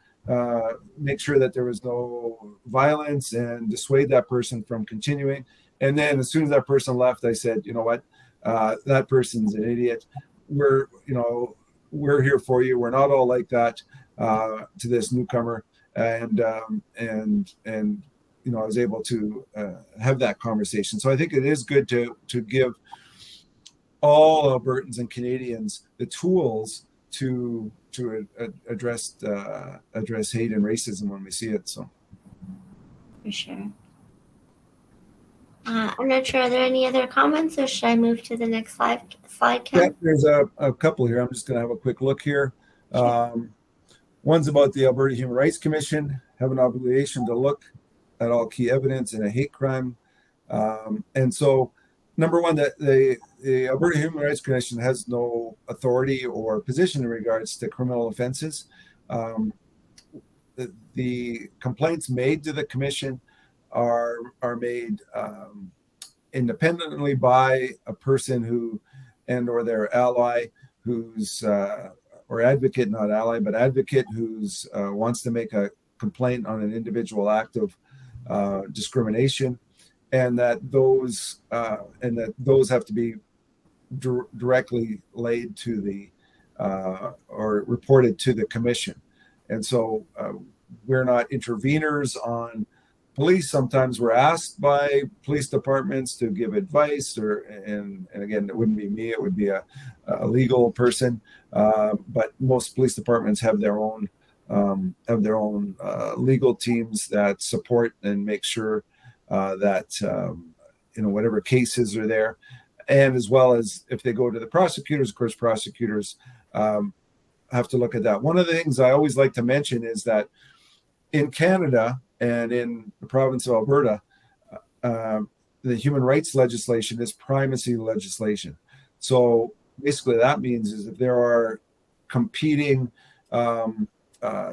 A: make sure that there was no violence, and dissuade that person from continuing. And then as soon as that person left, I said, you know what, that person's an idiot. We're here for you. We're not all like that to this newcomer. And I was able to have that conversation. So I think it is good to give all Albertans and Canadians the tools to address hate and racism when we see it. So
B: For sure. I'm not sure. Are there any other comments, or should I move to the next slide, Ken?
A: yeah, there's a couple here. I'm just going to have a quick look here. One's about the Alberta Human Rights Commission have an obligation to look at all key evidence in a hate crime. And so, number one, that the Alberta Human Rights Commission has no authority or position in regards to criminal offenses. The complaints made to the commission are made independently by a person who or their ally who's or advocate, not ally, but advocate who's wants to make a complaint on an individual act of discrimination, and that those have to be directly laid to the or reported to the commission. And so we're not interveners on police. Sometimes we're asked by police departments to give advice, and again, it wouldn't be me, it would be a legal person. But most police departments have their own legal teams that support and make sure that whatever cases are there, and as well as if they go to the prosecutors, of course, prosecutors have to look at that. One of the things I always like to mention is that in Canada and in the province of Alberta, the human rights legislation is primacy legislation. So basically that means is if there are competing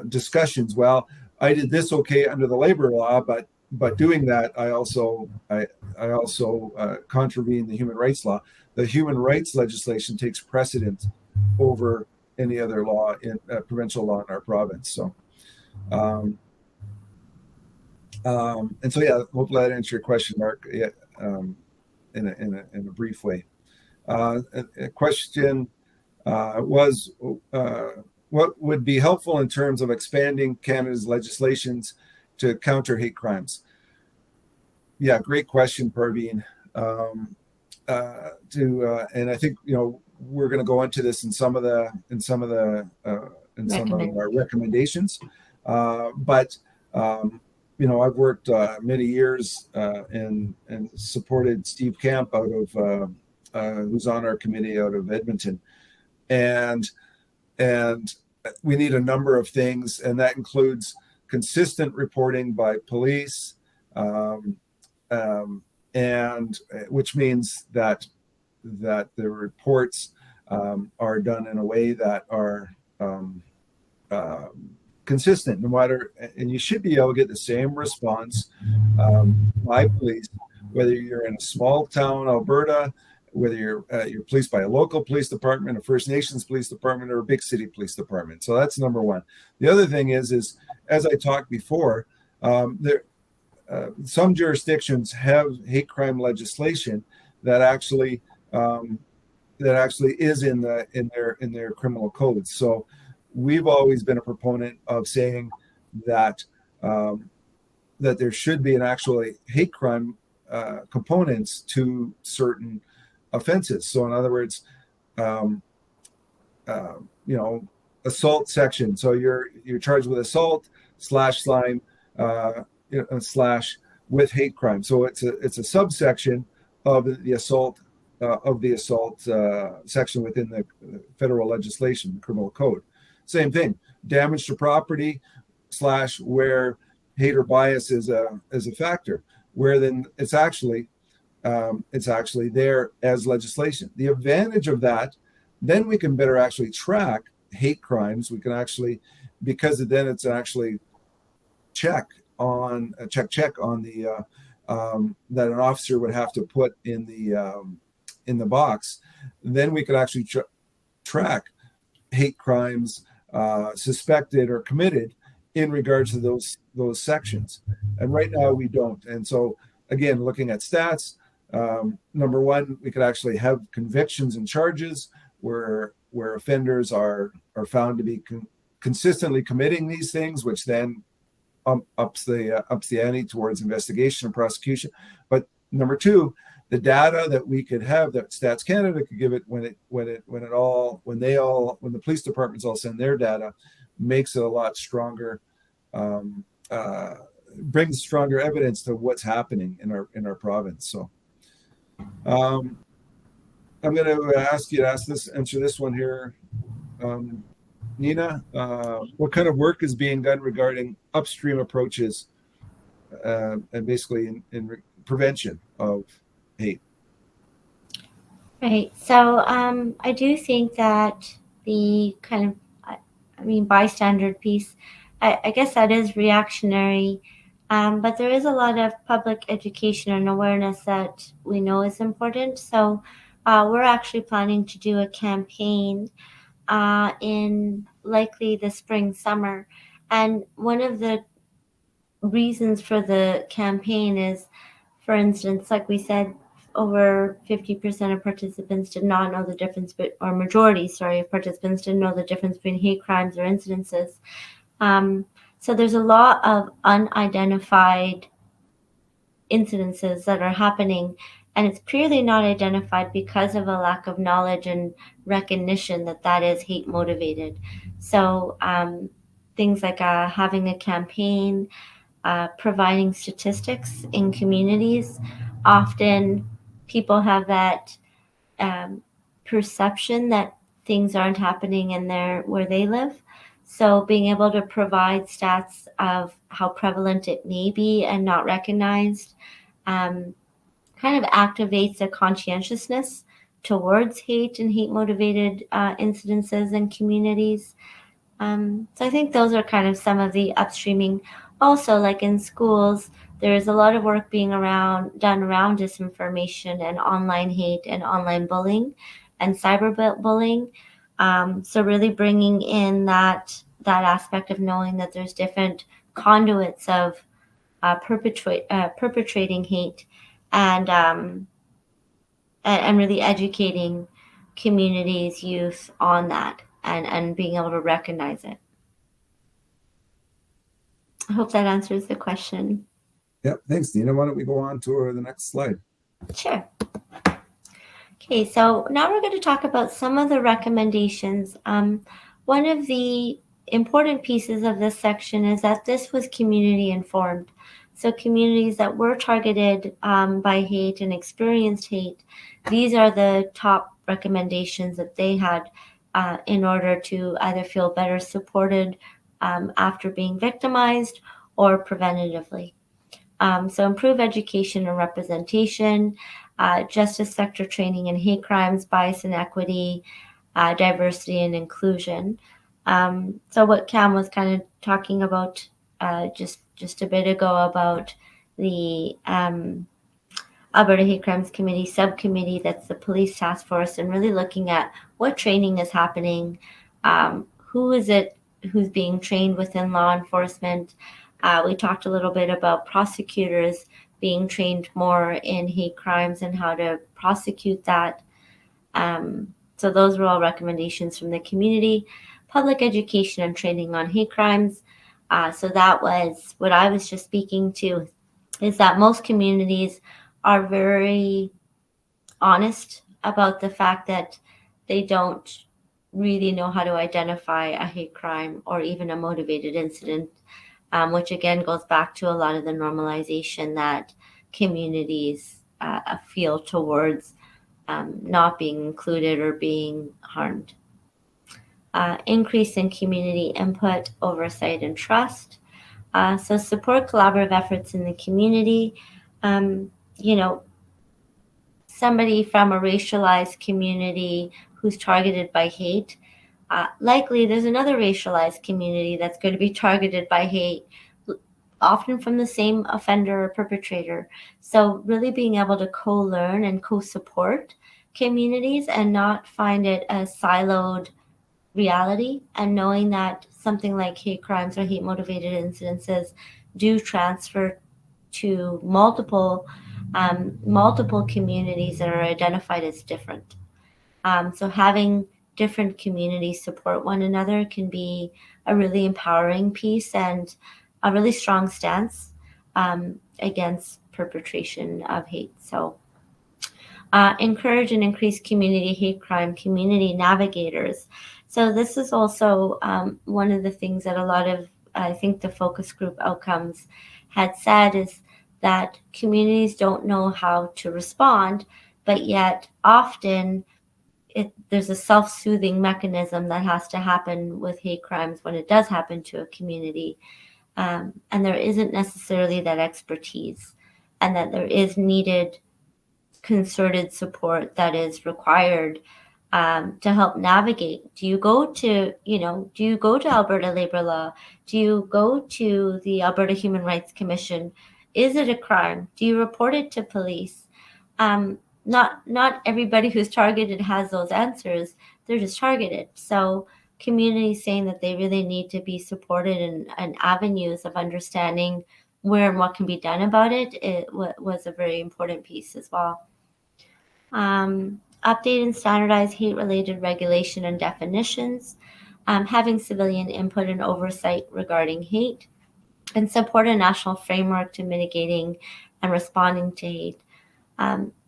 A: discussions, well, I did this okay under the labor law, but doing that, I also contravene the human rights law. The human rights legislation takes precedent over any other law in provincial law in our province. So, and so, yeah, hopefully that answers your question, Mark. Yeah, in a brief way. A question was, what would be helpful in terms of expanding Canada's legislations to counter hate crimes? Yeah, great question, Parveen. And I think we're going to go into this in some of our recommendations. But I've worked many years and supported Steve Camp out of who's on our committee out of Edmonton, and we need a number of things, and that includes consistent reporting by police, and which means that the reports are done in a way that are consistent, no matter, and you should be able to get the same response by police, whether you're in a small town Alberta, whether you're policed by a local police department, a First Nations police department, or a big city police department. So that's number one. The other thing is as I talked before, some jurisdictions have hate crime legislation that actually is in their criminal codes. So we've always been a proponent of saying that there should be an actually hate crime components to certain offenses. So in other words, assault section. So you're charged with assault /line / with hate crime. So it's a subsection of the assault section within the federal legislation, criminal code. Same thing, damage to property / where hate or bias is a factor, where then it's actually there as legislation. The advantage of that, then we can better actually track hate crimes. We can actually, because then it's actually check on the that an officer would have to put in the box. Then we could actually track hate crimes suspected or committed in regards to those sections. And right now we don't. And so again, looking at stats, number one, we could actually have convictions and charges where offenders are found to be consistently committing these things, which then ups the ante towards investigation and prosecution. But number two, the data that we could have, that Stats Canada could give it when the police departments all send their data, makes it a lot stronger, brings stronger evidence to what's happening in our province. So I'm going to ask you to answer this one here, Nina. What kind of work is being done regarding upstream approaches and basically in prevention of hate?
B: Right. So I do think that the kind of, bystander piece, I guess that is reactionary, but there is a lot of public education and awareness that we know is important. So we're actually planning to do a campaign in likely the spring, summer. And one of the reasons for the campaign is, for instance, like we said, over 50% of participants did not know the difference, or majority, of participants didn't know the difference between hate crimes or incidences. So there's a lot of unidentified incidences that are happening, and it's purely not identified because of a lack of knowledge and recognition that is hate motivated. So things like having a campaign, providing statistics in communities. Often people have that perception that things aren't happening in where they live. So being able to provide stats of how prevalent it may be and not recognized kind of activates a conscientiousness towards hate and hate-motivated incidences in communities. So I think those are kind of some of the upstreaming. Also, like in schools, there is a lot of work being done around disinformation and online hate and online bullying and cyberbullying. So really bringing in that aspect of knowing that there's different conduits of perpetrating hate, and really educating communities, youth on that, and being able to recognize it. I hope that answers the question.
A: Yep, thanks, Nina. Why don't we go on to the next slide?
B: Sure. Okay, so now we're going to talk about some of the recommendations. One of the important pieces of this section is that this was community informed. So communities that were targeted by hate and experienced hate, these are the top recommendations that they had in order to either feel better supported after being victimized or preventatively. So improve education and representation, justice sector training in hate crimes, bias and equity, diversity and inclusion. So what Cam was kind of talking about just a bit ago about the Alberta Hate Crimes Committee subcommittee, that's the police task force, and really looking at what training is happening, who is it who's being trained within law enforcement. We talked a little bit about prosecutors being trained more in hate crimes and how to prosecute that. So those were all recommendations from the community. Public education and training on hate crimes. So that was what I was just speaking to, is that most communities are very honest about the fact that they don't really know how to identify a hate crime or even a motivated incident, which again goes back to a lot of the normalization that communities feel towards not being included or being harmed. Increase in community input, oversight, and trust. So support collaborative efforts in the community. Somebody from a racialized community who's targeted by hate, likely there's another racialized community that's going to be targeted by hate, often from the same offender or perpetrator. So really being able to co-learn and co-support communities and not find it a siloed reality, and knowing that something like hate crimes or hate motivated incidences do transfer to multiple communities that are identified as different. So having different communities support one another can be a really empowering piece and a really strong stance against perpetration of hate. So encourage and increase community hate crime community navigators. So this is also one of the things that a lot of, I think, the focus group outcomes had said is that communities don't know how to respond, but yet often there's a self-soothing mechanism that has to happen with hate crimes when it does happen to a community. And there isn't necessarily that expertise, and that there is needed concerted support that is required to help navigate. Do you go to Alberta Labor Law? Do you go to the Alberta Human Rights Commission? Is it a crime? Do you report it to police? Not everybody who's targeted has those answers. They're just targeted. So communities saying that they really need to be supported in avenues of understanding where and what can be done about it was a very important piece as well. Update and standardize hate-related regulation and definitions, having civilian input and oversight regarding hate, and support a national framework to mitigating and responding to hate.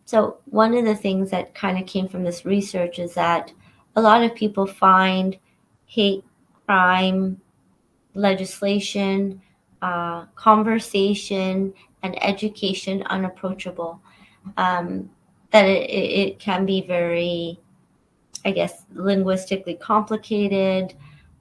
B: So one of the things that kind of came from this research is that a lot of people find hate crime legislation, conversation, and education unapproachable. That it can be very, I guess, linguistically complicated,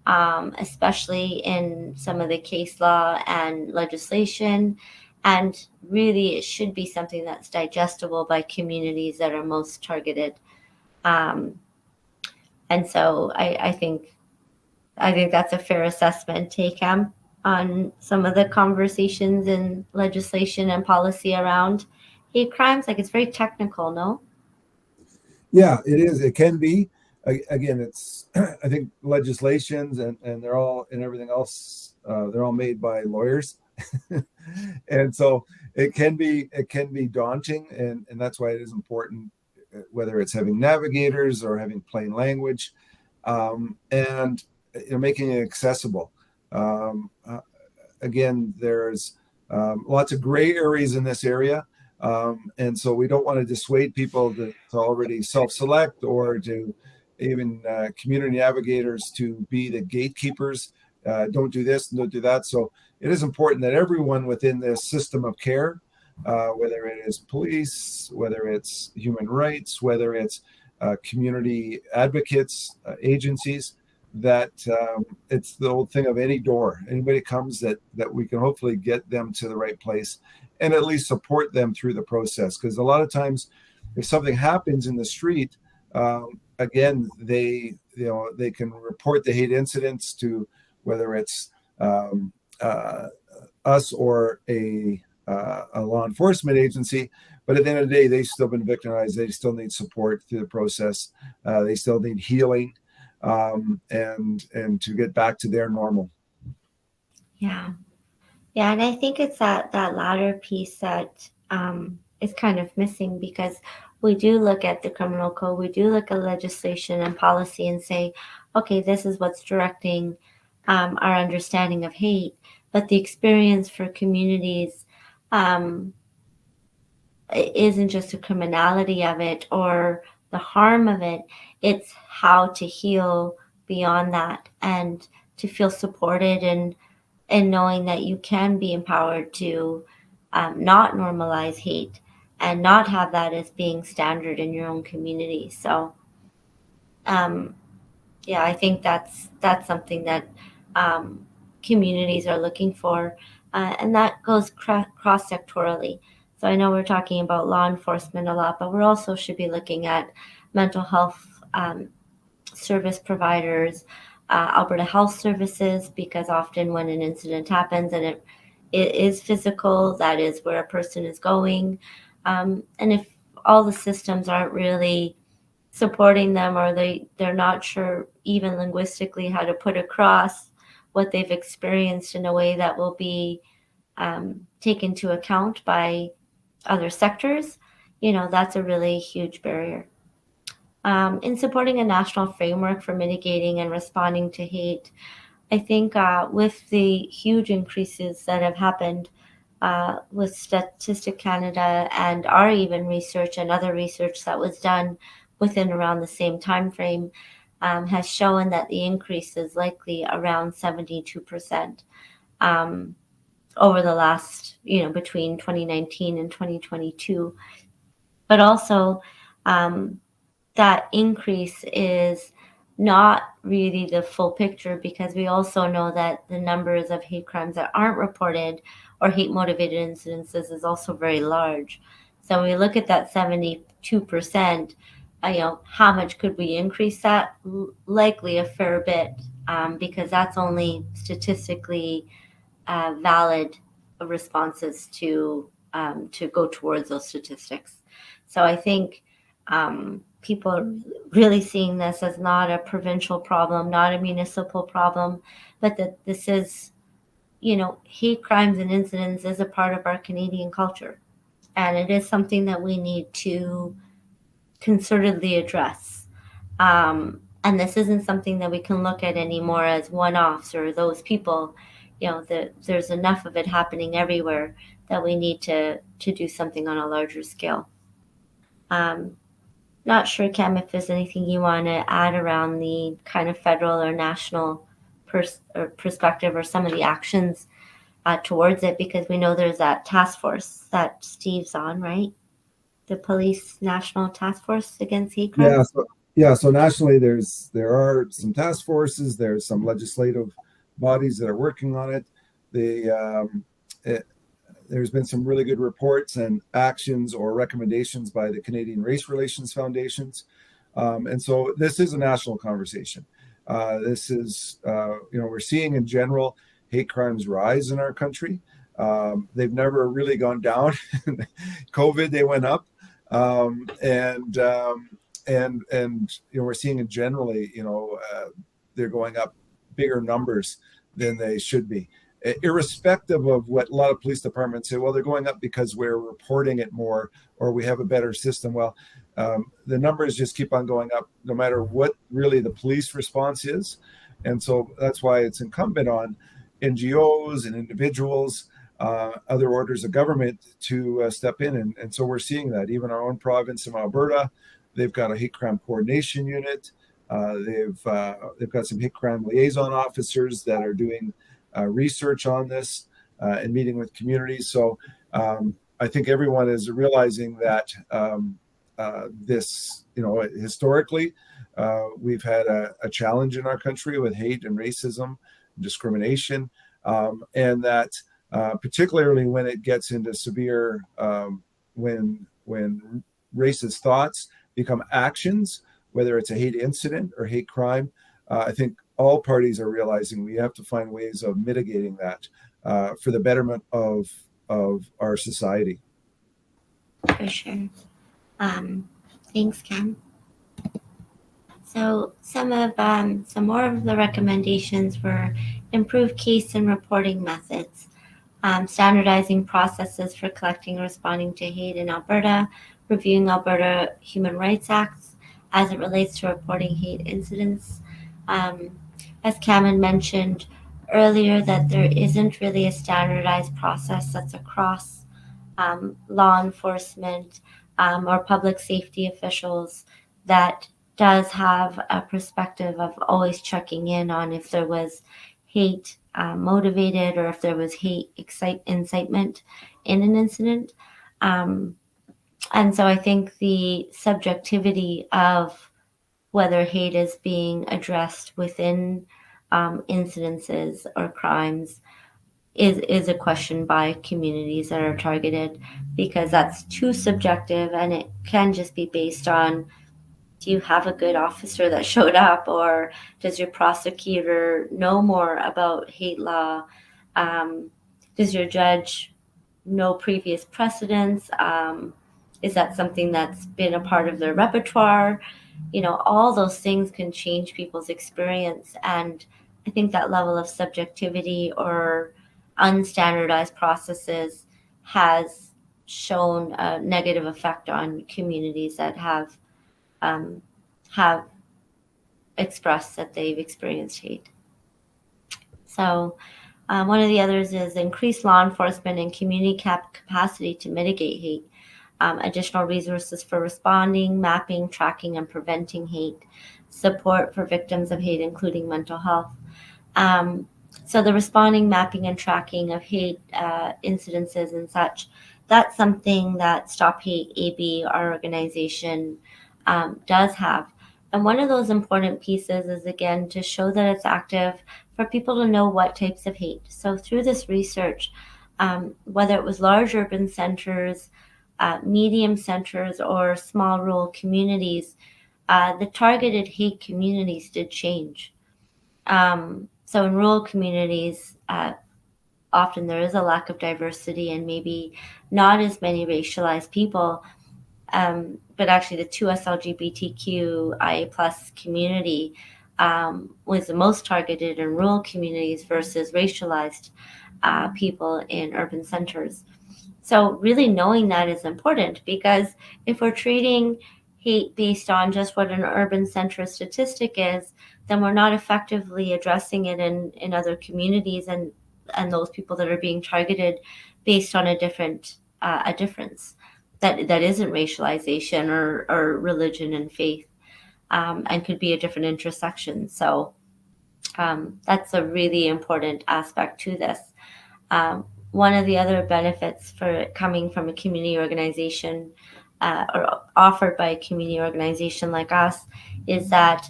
B: especially in some of the case law and legislation. And really, it should be something that's digestible by communities that are most targeted. And so I think that's a fair assessment, Takam, on some of the conversations and legislation and policy around hate crimes. Like, it's very technical, no?
A: Yeah, it is. It can be. Again, it's I think legislations and they're all and everything else. They're all made by lawyers, and so it can be daunting, and that's why it is important, whether it's having navigators or having plain language, and making it accessible. Again, there's lots of gray areas in this area. And so we don't want to dissuade people to already self-select or to even community navigators to be the gatekeepers. Don't do this, don't do that. So it is important that everyone within this system of care, whether it is police, whether it's human rights, whether it's community advocates, agencies, that it's the old thing of any door. Anybody comes that we can hopefully get them to the right place and at least support them through the process. Because a lot of times, if something happens in the street, again, they can report the hate incidents to whether it's us or a law enforcement agency. But at the end of the day, they've still been victimized. They still need support through the process. They still need healing, and to get back to their normal.
B: Yeah. Yeah, and I think it's that latter piece that is kind of missing, because we do look at the criminal code, we do look at legislation and policy and say, okay, this is what's directing our understanding of hate, but the experience for communities it isn't just the criminality of it or the harm of it, it's how to heal beyond that and to feel supported and knowing that you can be empowered to not normalize hate and not have that as being standard in your own community. So, yeah, I think that's something that communities are looking for, and that goes cross-sectorally. So I know we're talking about law enforcement a lot, but we also should be looking at mental health service providers, Alberta Health Services, because often when an incident happens and it is physical, that is where a person is going. And if all the systems aren't really supporting them, or they're not sure even linguistically how to put across what they've experienced in a way that will be taken into account by other sectors, that's a really huge barrier. In supporting a national framework for mitigating and responding to hate, I think with the huge increases that have happened with Statistic Canada and our even research and other research that was done within around the same time frame, has shown that the increase is likely around 72% over the last, between 2019 and 2022. But also, that increase is not really the full picture, because we also know that the numbers of hate crimes that aren't reported or hate motivated incidences is also very large. So when we look at that 72%, how much could we increase that? Likely a fair bit, because that's only statistically valid responses to go towards those statistics. So I think people are really seeing this as not a provincial problem, not a municipal problem, but that this is, hate crimes and incidents is a part of our Canadian culture. And it is something that we need to concertedly address. And this isn't something that we can look at anymore as one-offs or those people. There's enough of it happening everywhere that we need to do something on a larger scale. Not sure, Cam, if there's anything you want to add around the kind of federal or national perspective or some of the actions towards it, because we know there's that task force that Steve's on, right? The Police National Task Force Against Hate Crimes?
A: So nationally there are some task forces, there's some legislative bodies that are working on it. There's been some really good reports and actions or recommendations by the Canadian Race Relations Foundations. And so this is a national conversation. This is, we're seeing in general hate crimes rise in our country. They've never really gone down. COVID, they went up. And we're seeing it generally, they're going up bigger numbers than they should be, irrespective of what a lot of police departments say. Well, they're going up because we're reporting it more, or we have a better system. Well, the numbers just keep on going up no matter what really the police response is. And so that's why it's incumbent on NGOs and individuals, other orders of government to step in. And so we're seeing that even our own province in Alberta, they've got a hate crime coordination unit. They've got some hate crime liaison officers that are doing research on this and meeting with communities. So I think everyone is realizing that this, historically, we've had a challenge in our country with hate and racism, discrimination, and that particularly when it gets into severe, when racist thoughts become actions, whether it's a hate incident or hate crime, I think all parties are realizing we have to find ways of mitigating that for the betterment of our society.
B: For sure. Thanks, Cam. So some more of the recommendations were improved case and reporting methods, standardizing processes for collecting and responding to hate in Alberta, reviewing Alberta Human Rights Acts as it relates to reporting hate incidents. As Cameron mentioned earlier, that there isn't really a standardized process that's across law enforcement or public safety officials that does have a perspective of always checking in on if there was hate motivated or if there was hate incitement in an incident. And so I think the subjectivity of whether hate is being addressed within incidences or crimes is a question by communities that are targeted, because that's too subjective, and it can just be based on, do you have a good officer that showed up, or does your prosecutor know more about hate law? Does your judge know previous precedents? Is that something that's been a part of their repertoire? All those things can change people's experience. And I think that level of subjectivity or unstandardized processes has shown a negative effect on communities that have expressed that they've experienced hate. So one of the others is increased law enforcement and community capacity to mitigate hate. Additional resources for responding, mapping, tracking, and preventing hate. Support for victims of hate, including mental health. So the responding, mapping, and tracking of hate incidences and such, that's something that StopHateAB, our organization, does have. And one of those important pieces is, again, to show that it's active for people to know what types of hate. So through this research, whether it was large urban centers, medium centers, or small rural communities, the targeted hate communities did change. So in rural communities, often there is a lack of diversity and maybe not as many racialized people, but actually the 2S LGBTQIA plus community was the most targeted in rural communities versus racialized people in urban centers. So really knowing that is important, because if we're treating hate based on just what an urban center statistic is, then we're not effectively addressing it in other communities and those people that are being targeted based on a difference that isn't racialization or religion and faith, and could be a different intersection. So that's a really important aspect to this. One of the other benefits for coming from a community organization or offered by a community organization like us is that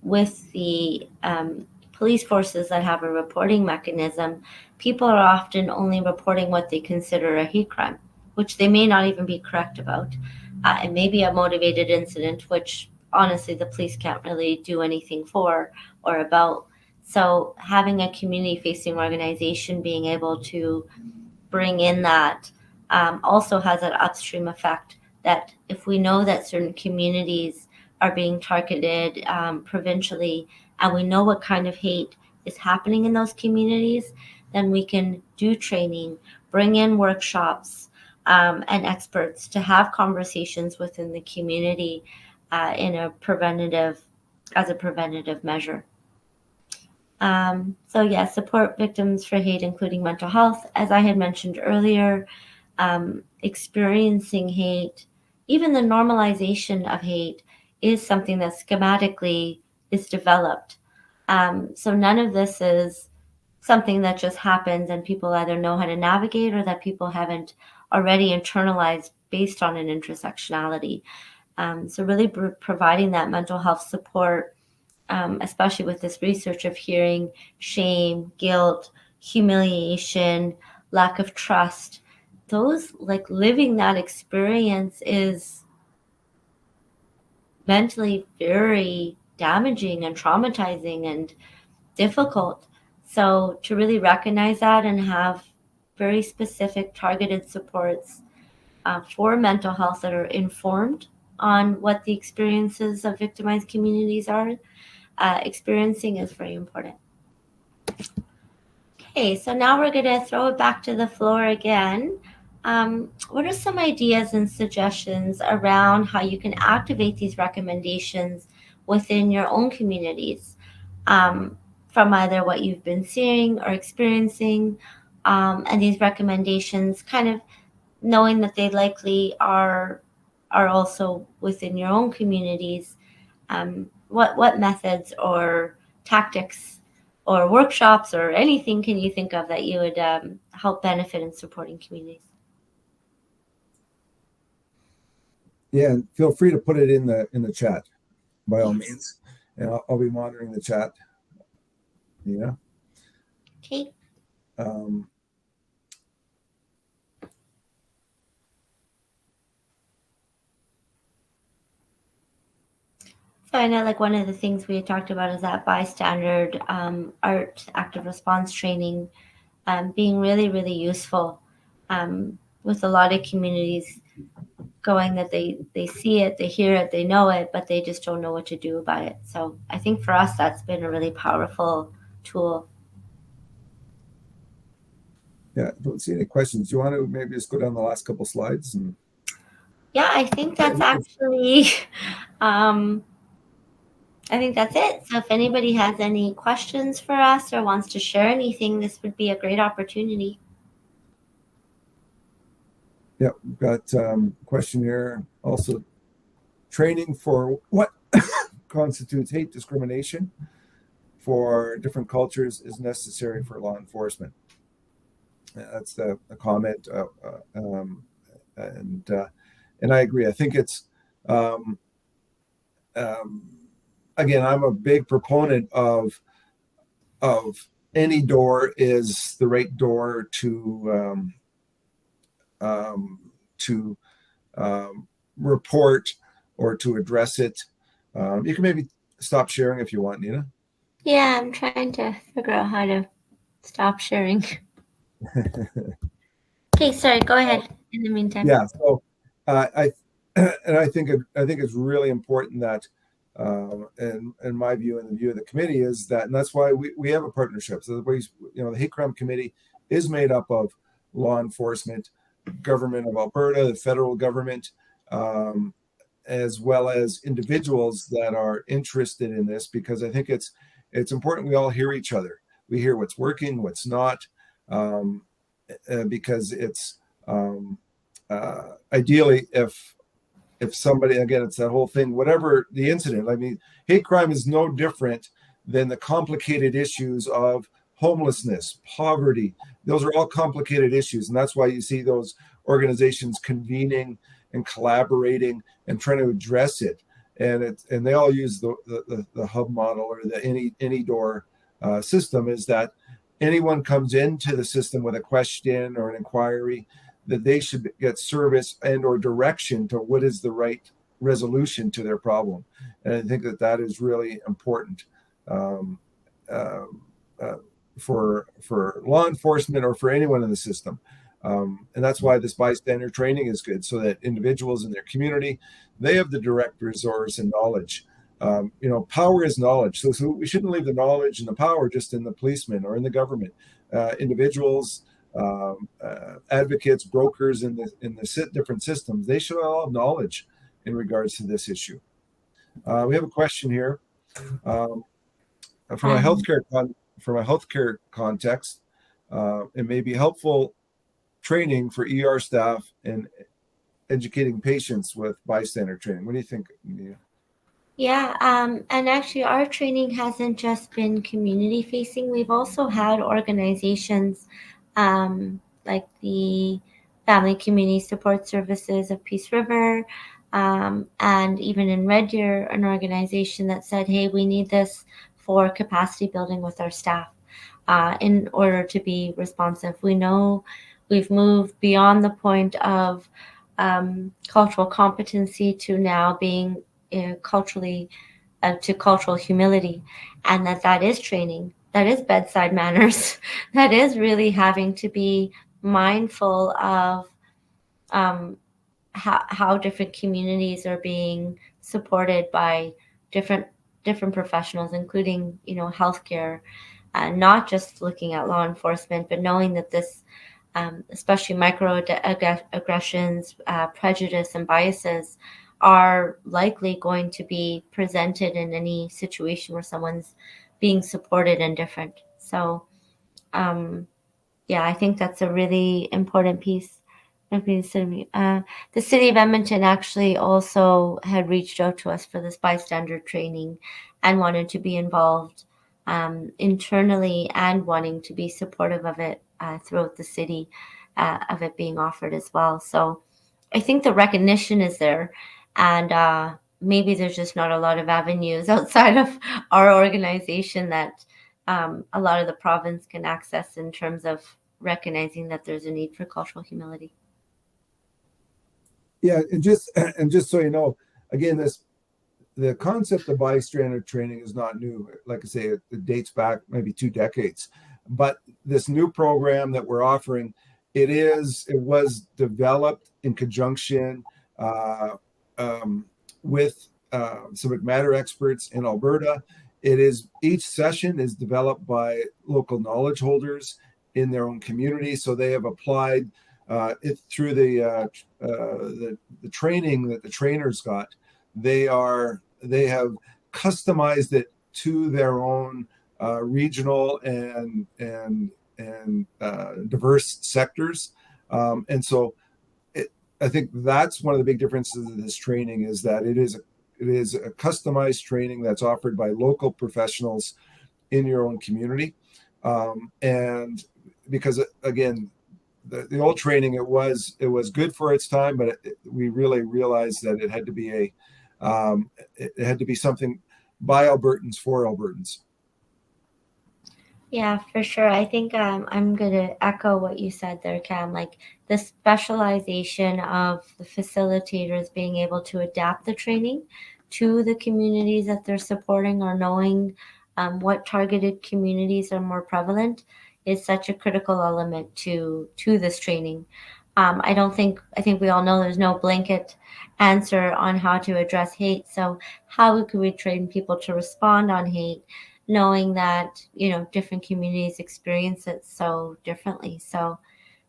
B: with the police forces that have a reporting mechanism, people are often only reporting what they consider a hate crime, which they may not even be correct about. It may be a motivated incident, which honestly the police can't really do anything for or about. So having a community-facing organization being able to bring in that also has an upstream effect, that if we know that certain communities are being targeted provincially, and we know what kind of hate is happening in those communities, then we can do training, bring in workshops and experts to have conversations within the community as a preventative measure. Support victims for hate, including mental health. As I had mentioned earlier, experiencing hate, even the normalization of hate, is something that schematically is developed. So none of this is something that just happens and people either know how to navigate or that people haven't already internalized based on an intersectionality. So really providing that mental health support, especially with this research of hearing shame, guilt, humiliation, lack of trust, those, like, living that experience is mentally very damaging and traumatizing and difficult. So to really recognize that and have very specific targeted supports for mental health that are informed on what the experiences of victimized communities are experiencing is very important. Okay, so now we're going to throw it back to the floor again. What are some ideas and suggestions around how you can activate these recommendations within your own communities, from either what you've been seeing or experiencing, and these recommendations kind of knowing that they likely are also within your own communities? What methods or tactics or workshops or anything can you think of that you would help benefit in supporting communities?
A: Yeah, and feel free to put it in the chat by all means, and I'll be monitoring the chat. Yeah.
B: Okay. So I know, like, one of the things we had talked about is that bystander art active response training being really, really useful with a lot of communities. going that they see it, they hear it, they know it, but they just don't know what to do about it. So I think for us, that's been a really powerful tool.
A: Yeah, I don't see any questions. Do you want to maybe just go down the last couple slides? And
B: yeah, I think that's actually, I think that's it. So if anybody has any questions for us or wants to share anything, this would be a great opportunity.
A: Yeah, we've got a question here. Also, training for what constitutes hate discrimination for different cultures is necessary for law enforcement. That's the comment, and I agree. I think it's again, I'm a big proponent of any door is the right door to report or to address it. You can maybe stop sharing if you want, Nina.
B: Yeah, I'm trying to figure out how to stop sharing. Okay, sorry, go ahead in the meantime.
A: Yeah, so I think it's really important that, in my view and the view of the committee, is that, and that's why we have a partnership. So the Hate Crime Committee is made up of law enforcement, government of Alberta, the federal government, as well as individuals that are interested in this, because I think it's important we all hear each other. We hear what's working, what's not, because it's ideally if somebody, again, it's that whole thing, whatever the incident. I mean, hate crime is no different than the complicated issues of homelessness, poverty. Those are all complicated issues, and that's why you see those organizations convening and collaborating and trying to address it. And they all use the hub model or the any door system, is that anyone comes into the system with a question or an inquiry, that they should get service and or direction to what is the right resolution to their problem. And I think that is really important for law enforcement or for anyone in the system. And that's why this bystander training is good, so that individuals in their community, they have the direct resource and knowledge. Power is knowledge. So we shouldn't leave the knowledge and the power just in the policemen or in the government. Individuals, advocates, brokers in the different systems, they should all have knowledge in regards to this issue. We have a question here from a healthcare context. It may be helpful training for ER staff and educating patients with bystander training. What do you think, Mia?
B: Yeah, and actually our training hasn't just been community facing. We've also had organizations like the Family Community Support Services of Peace River, and even in Red Deer, an organization that said, hey, we need this for capacity building with our staff in order to be responsive. We know we've moved beyond the point of cultural competency to now being culturally to cultural humility, and that is training, that is bedside manners, that is really having to be mindful of how different communities are being supported by different professionals, including healthcare, not just looking at law enforcement, but knowing that this especially microaggressions, prejudice, and biases are likely going to be presented in any situation where someone's being supported and different. So, I think that's a really important piece. The city of Edmonton actually also had reached out to us for this bystander training and wanted to be involved internally and wanting to be supportive of it throughout the city, of it being offered as well. So I think the recognition is there, and maybe there's just not a lot of avenues outside of our organization that a lot of the province can access in terms of recognizing that there's a need for cultural humility.
A: Yeah, and just so you know, again, the concept of bystander training is not new. Like I say, it dates back maybe 2 decades. But this new program that we're offering, it was developed in conjunction with subject matter experts in Alberta. Each session is developed by local knowledge holders in their own community, so they have applied it through the training that the trainers got. They have customized it to their own regional and diverse sectors, and so I think that's one of the big differences of this training, is that it is a customized training that's offered by local professionals in your own community, and because again, the old training, it was good for its time, but we really realized that it had to be something by Albertans for Albertans.
B: Yeah, for sure. I think I'm going to echo what you said there, Cam. Like the specialization of the facilitators being able to adapt the training to the communities that they're supporting, or knowing what targeted communities are more prevalent, is such a critical element to this training. I think we all know there's no blanket answer on how to address hate. So how could we train people to respond on hate, knowing that, different communities experience it so differently? So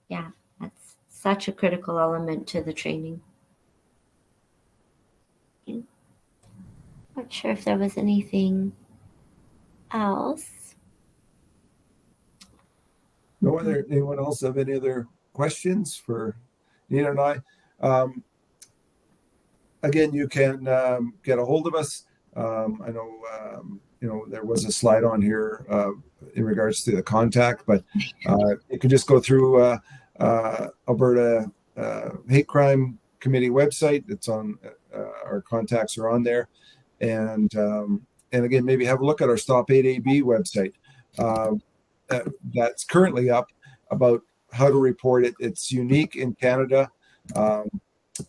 B: yeah, that's such a critical element to the training. Not sure if there was anything else.
A: Anyone else have any other questions for Nina and I? Again, you can get a hold of us. I know there was a slide on here in regards to the contact, but you can just go through Alberta Hate Crime Committee website. It's on our contacts are on there, and again, maybe have a look at our StopHateAB website. That's currently up about how to report it. It's unique in Canada.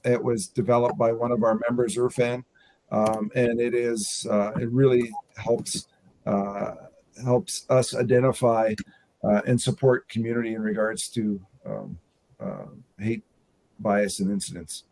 A: It was developed by one of our members, Irfan, and it really helps us identify and support community in regards to hate, bias, and incidents.